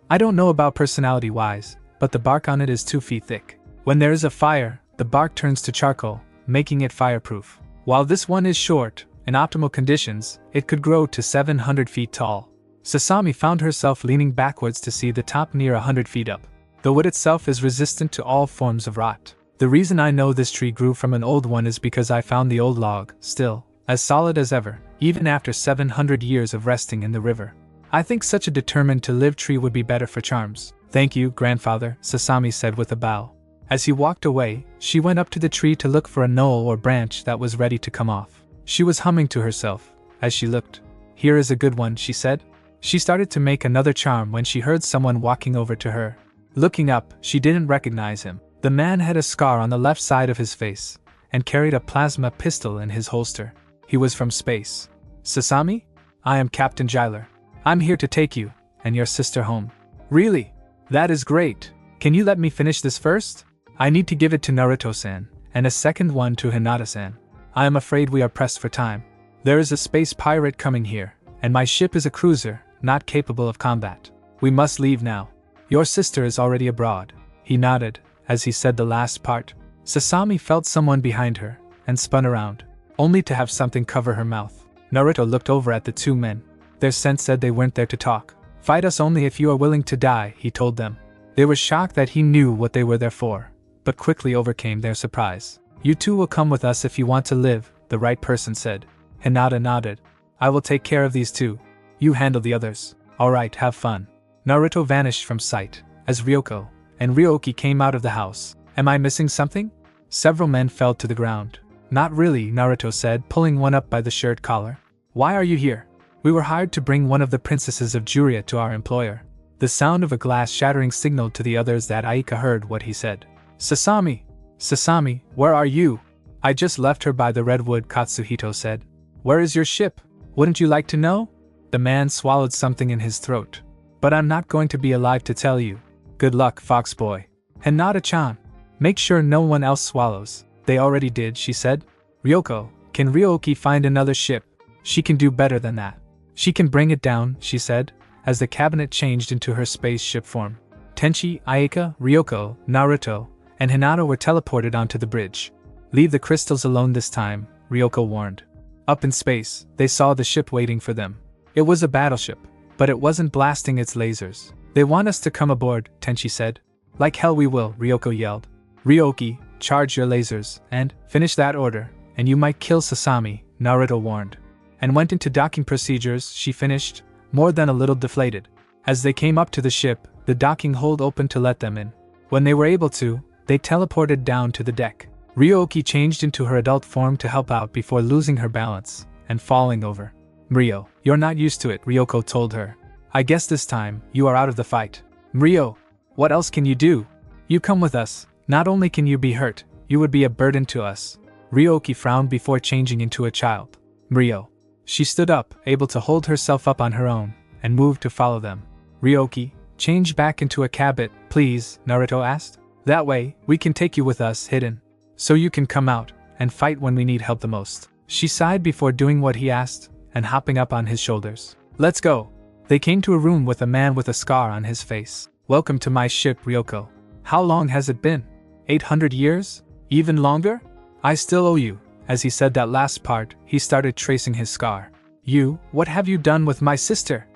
I don't know about personality-wise, but the bark on it is 2 feet thick. When there is a fire, the bark turns to charcoal, making it fireproof. While this one is short, in optimal conditions, it could grow to 700 feet tall. Sasami found herself leaning backwards to see the top near 100 feet up. The wood itself is resistant to all forms of rot. The reason I know this tree grew from an old one is because I found the old log, still, as solid as ever, even after 700 years of resting in the river. I think such a determined to live tree would be better for charms. Thank you, grandfather, Sasami said with a bow. As he walked away, she went up to the tree to look for a knoll or branch that was ready to come off. She was humming to herself as she looked. Here is a good one, she said. She started to make another charm when she heard someone walking over to her. Looking up, she didn't recognize him. The man had a scar on the left side of his face and carried a plasma pistol in his holster. He was from space. Sasami? I am Captain Giler. I'm here to take you and your sister home. Really? That is great. Can you let me finish this first? I need to give it to Naruto-san, and a second one to Hinata-san. I am afraid we are pressed for time. There is a space pirate coming here, and my ship is a cruiser, not capable of combat. We must leave now. Your sister is already abroad. He nodded, as he said the last part. Sasami felt someone behind her, and spun around, only to have something cover her mouth. Naruto looked over at the two men. Their sense said they weren't there to talk. Fight us only if you are willing to die, he told them. They were shocked that he knew what they were there for, but quickly overcame their surprise. You two will come with us if you want to live, the right person said. Hinata nodded. I will take care of these two. You handle the others. Alright, have fun. Naruto vanished from sight, as Ryoko and Ryoki came out of the house. Am I missing something? Several men fell to the ground. Not really, Naruto said, pulling one up by the shirt collar. Why are you here? We were hired to bring one of the princesses of Juria to our employer. The sound of a glass shattering signaled to the others that Aika heard what he said. Sasami! Sasami, where are you? I just left her by the redwood, Katsuhito said. Where is your ship? Wouldn't you like to know? The man swallowed something in his throat. But I'm not going to be alive to tell you. Good luck, fox boy. Hinata-chan. Make sure no one else swallows. They already did, she said. Ryoko, can Ryoki find another ship? She can do better than that. She can bring it down, she said, as the cabinet changed into her spaceship form. Tenchi, Aika, Ryoko, Naruto, and Hinata were teleported onto the bridge. Leave the crystals alone this time, Ryoko warned. Up in space, they saw the ship waiting for them. It was a battleship, but it wasn't blasting its lasers. They want us to come aboard, Tenchi said. Like hell we will, Ryoko yelled. Ryoki, charge your lasers, and finish that order, and you might kill Sasami, Naruto warned. And went into docking procedures, she finished, more than a little deflated. As they came up to the ship, the docking hold opened to let them in. When they were able to, they teleported down to the deck. Ryoki changed into her adult form to help out before losing her balance and falling over. Ryo, you're not used to it, Ryoko told her. I guess this time, you are out of the fight. Ryo, what else can you do? You come with us. Not only can you be hurt, you would be a burden to us. Ryoki frowned before changing into a child. Ryo. She stood up, able to hold herself up on her own, and moved to follow them. Ryoki, change back into a cabbit, please, Naruto asked. That way, we can take you with us, hidden. So you can come out, and fight when we need help the most. She sighed before doing what he asked, and hopping up on his shoulders. Let's go. They came to a room with a man with a scar on his face. Welcome to my ship, Ryoko. How long has it been? 800 years? Even longer? I still owe you. As he said that last part, he started tracing his scar. You, what have you done with my sister?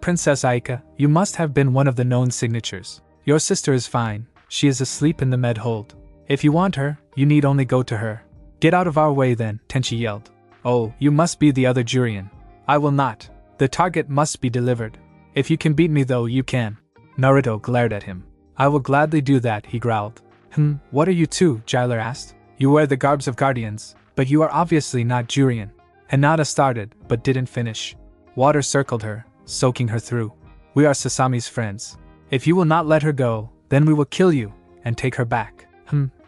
Princess Aika, you must have been one of the known signatures. Your sister is fine. She is asleep in the med hold. If you want her, you need only go to her. Get out of our way then, Tenchi yelled. Oh, you must be the other Jurian. I will not. The target must be delivered. If you can beat me though, you can. Naruto glared at him. I will gladly do that, he growled. What are you two? Giler asked. You wear the garbs of guardians, but you are obviously not Jurian. Hinata started, but didn't finish. Water circled her, soaking her through. We are Sasami's friends. If you will not let her go, then we will kill you, and take her back.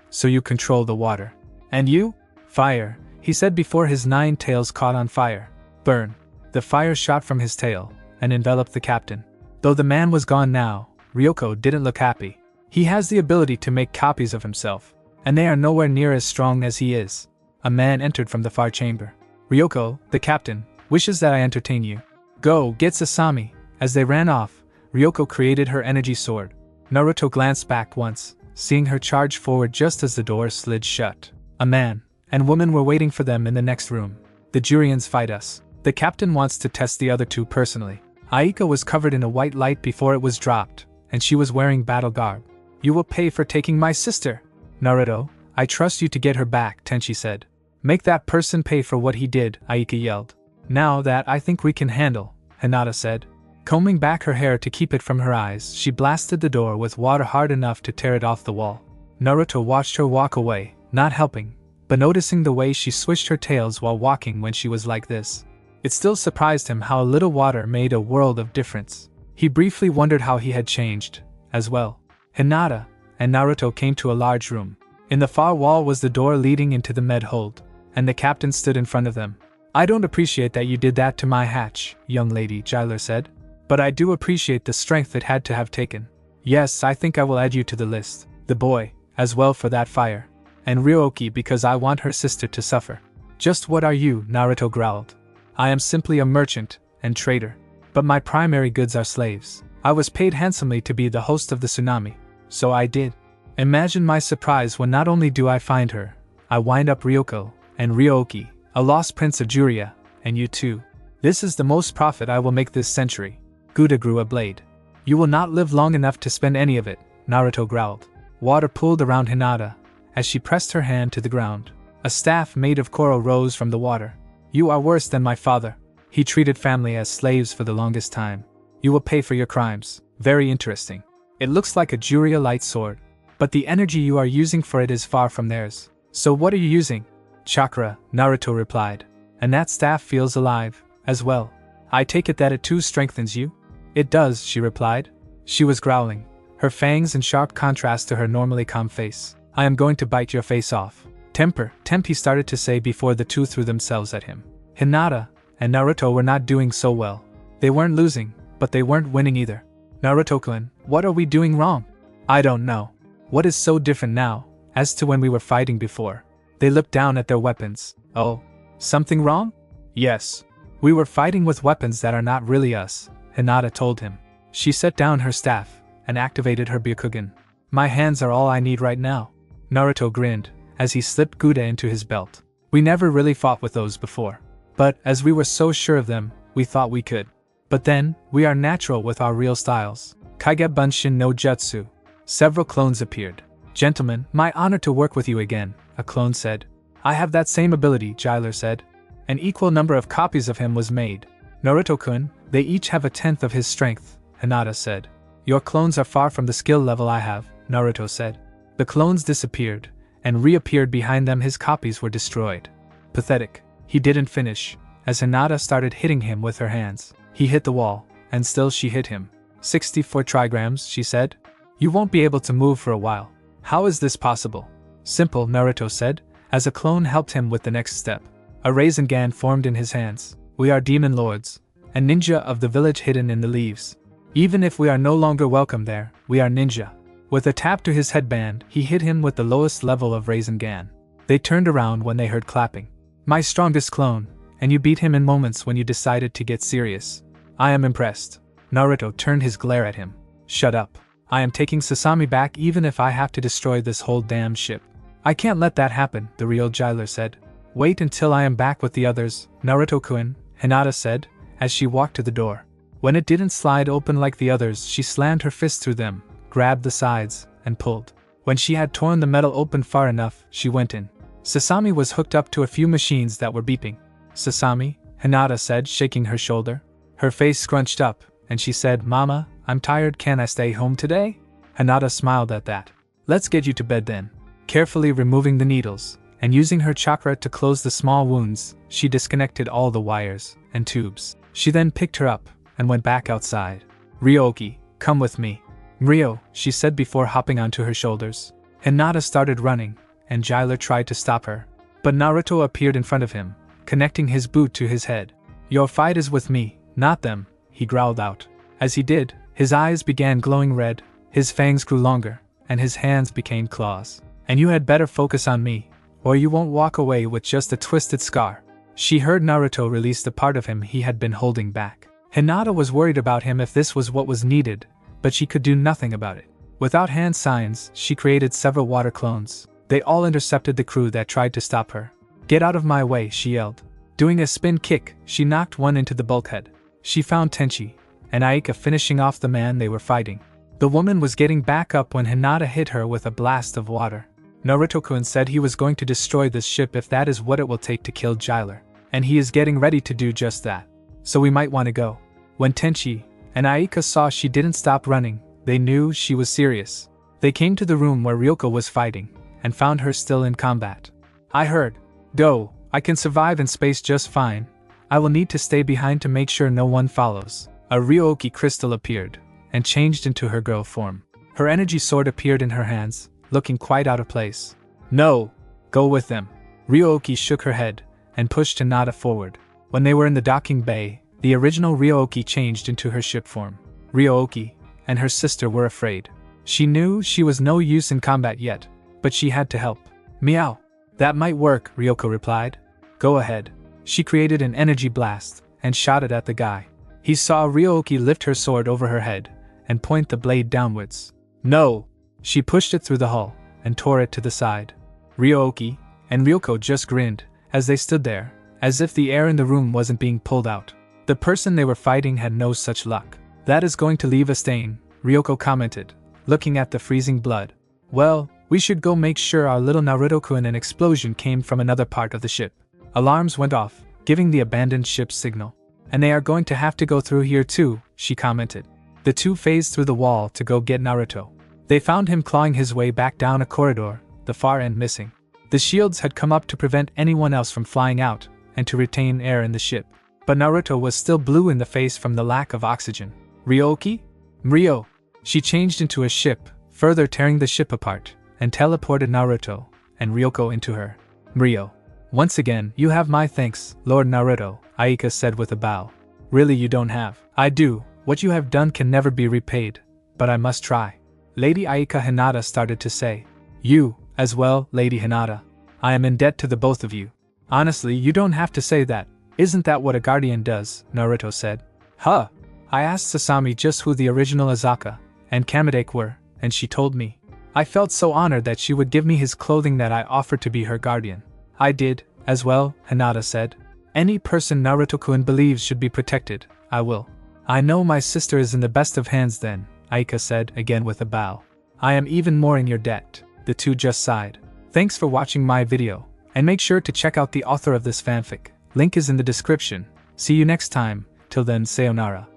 So you control the water. And you? Fire, he said before his 9 tails caught on fire. Burn. The fire shot from his tail, and enveloped the captain. Though the man was gone now, Ryoko didn't look happy. He has the ability to make copies of himself, and they are nowhere near as strong as he is. A man entered from the far chamber. Ryoko, the captain, wishes that I entertain you. Go, get Sasami. As they ran off, Ryoko created her energy sword. Naruto glanced back once, seeing her charge forward just as the door slid shut. A man and woman were waiting for them in the next room. The Jurians fight us. The captain wants to test the other two personally. Aika was covered in a white light before it was dropped, and she was wearing battle garb. You will pay for taking my sister. Naruto, I trust you to get her back, Tenchi said. Make that person pay for what he did, Aika yelled. Now that I think we can handle, Hinata said. Combing back her hair to keep it from her eyes, she blasted the door with water hard enough to tear it off the wall. Naruto watched her walk away, not helping, but noticing the way she swished her tails while walking when she was like this. It still surprised him how a little water made a world of difference. He briefly wondered how he had changed, as well. Hinata and Naruto came to a large room. In the far wall was the door leading into the med hold, and the captain stood in front of them. "I don't appreciate that you did that to my hatch, young lady," Gyler said. "But I do appreciate the strength it had to have taken. Yes, I think I will add you to the list. The boy, as well for that fire. And Ryoko because I want her sister to suffer." "Just what are you?" Naruto growled. "I am simply a merchant and trader. But my primary goods are slaves. I was paid handsomely to be the host of the tsunami, so I did." Imagine my surprise when not only do I find her, I wind up Ryoko and Ryoko, a lost prince of Juria, and you too. This is the most profit I will make this century. Guda grew a blade. "You will not live long enough to spend any of it," Naruto growled. Water pooled around Hinata as she pressed her hand to the ground. A staff made of coral rose from the water. "You are worse than my father. He treated family as slaves for the longest time. You will pay for your crimes." "Very interesting. It looks like a Juria light sword. But the energy you are using for it is far from theirs. So what are you using?" "Chakra," Naruto replied. "And that staff feels alive, as well. I take it that it too strengthens you?" "It does," she replied. She was growling, her fangs in sharp contrast to her normally calm face. "I am going to bite your face off." Temper, he started to say before the two threw themselves at him. Hinata and Naruto were not doing so well. They weren't losing, but they weren't winning either. "Naruto-kun, what are we doing wrong?" "I don't know. What is so different now, as to when we were fighting before?" They looked down at their weapons. "Oh, something wrong?" "Yes. We were fighting with weapons that are not really us," Hinata told him. She set down her staff and activated her Byakugan. "My hands are all I need right now." Naruto grinned as he slipped Guda into his belt. "We never really fought with those before. But, as we were so sure of them, we thought we could. But then, we are natural with our real styles. Kaige Bunshin no Jutsu." Several clones appeared. "Gentlemen, my honor to work with you again," a clone said. "I have that same ability," Gyler said. An equal number of copies of him was made. "Naruto-kun, they each have a tenth of his strength," Hinata said. "Your clones are far from the skill level I have," Naruto said. The clones disappeared, and reappeared behind them. His copies were destroyed. Pathetic. He didn't finish, as Hinata started hitting him with her hands. He hit the wall, and still she hit him. 64 trigrams, she said. "You won't be able to move for a while." "How is this possible?" "Simple," Naruto said, as a clone helped him with the next step. A Rasengan formed in his hands. "We are demon lords, a ninja of the village hidden in the leaves. Even if we are no longer welcome there, we are ninja." With a tap to his headband, he hit him with the lowest level of Rasengan. They turned around when they heard clapping. "My strongest clone, and you beat him in moments when you decided to get serious. I am impressed." Naruto turned his glare at him. "Shut up. I am taking Sasami back even if I have to destroy this whole damn ship." "I can't let that happen," the real Gyler said. "Wait until I am back with the others, Naruto-kun," Hinata said, as she walked to the door. When it didn't slide open like the others, she slammed her fist through them, grabbed the sides, and pulled. When she had torn the metal open far enough, she went in. Sasami was hooked up to a few machines that were beeping. "Sasami," Hinata said, shaking her shoulder. Her face scrunched up, and she said, "Mama, I'm tired, can I stay home today?" Hinata smiled at that. "Let's get you to bed then." Carefully removing the needles, and using her chakra to close the small wounds, she disconnected all the wires and tubes. She then picked her up, and went back outside. "Ryoko, come with me." "Ryo," she said before hopping onto her shoulders. Hinata started running, and Gyler tried to stop her. But Naruto appeared in front of him, connecting his boot to his head. "Your fight is with me, not them," he growled out. As he did, his eyes began glowing red, his fangs grew longer, and his hands became claws. "And you had better focus on me, or you won't walk away with just a twisted scar." She heard Naruto release the part of him he had been holding back. Hinata was worried about him if this was what was needed, but she could do nothing about it. Without hand signs, she created several water clones. They all intercepted the crew that tried to stop her. "Get out of my way," she yelled. Doing a spin kick, she knocked one into the bulkhead. She found Tenchi and Aika finishing off the man they were fighting. The woman was getting back up when Hinata hit her with a blast of water. Naruto-kun said he was going to destroy this ship if that is what it will take to kill Gyler, and he is getting ready to do just that. So we might want to go. When Tenchi and Aika saw she didn't stop running. They knew she was serious. They came to the room where Ryoko was fighting, and found her still in combat. I heard. Go, I can survive in space just fine. I will need to stay behind to make sure no one follows. A Ryoki crystal appeared, and changed into her girl form. Her energy sword appeared in her hands, looking quite out of place. No, go with them. Ryoki shook her head, and pushed Hinata forward. When they were in the docking bay, the original Ryoki changed into her ship form. Ryoki and her sister were afraid. She knew she was no use in combat yet, but she had to help. Meow. That might work, Ryoko replied. Go ahead. She created an energy blast, and shot it at the guy. He saw Ryoki lift her sword over her head, and point the blade downwards. No! She pushed it through the hull, and tore it to the side. Ryoki and Ryoko just grinned, as they stood there, as if the air in the room wasn't being pulled out. The person they were fighting had no such luck. That is going to leave a stain, Ryoko commented, looking at the freezing blood. Well, we should go make sure our little Naruto-kun. An explosion came from another part of the ship. Alarms went off, giving the abandoned ship signal. And they are going to have to go through here too, she commented. The two phased through the wall to go get Naruto. They found him clawing his way back down a corridor, the far end missing. The shields had come up to prevent anyone else from flying out, and to retain air in the ship. But Naruto was still blue in the face from the lack of oxygen. Ryoki? Ryo! She changed into a ship, further tearing the ship apart, and teleported Naruto and Ryoko into her. Ryo. Once again, you have my thanks, Lord Naruto, Aika said with a bow. Really, you don't have. I do. What you have done can never be repaid, but I must try. Lady Aika Hinata started to say. You, as well, Lady Hinata. I am in debt to the both of you. Honestly, you don't have to say that. Isn't that what a guardian does? Naruto said. Huh. I asked Sasami just who the original Azaka and Kamidake were, and she told me. I felt so honored that she would give me his clothing that I offered to be her guardian. I did, as well, Hinata said. Any person Naruto-kun believes should be protected, I will. I know my sister is in the best of hands then, Aika said, again with a bow. I am even more in your debt. The two just sighed. Thanks for watching my video, and make sure to check out the author of this fanfic. Link is in the description. See you next time. Till then, sayonara.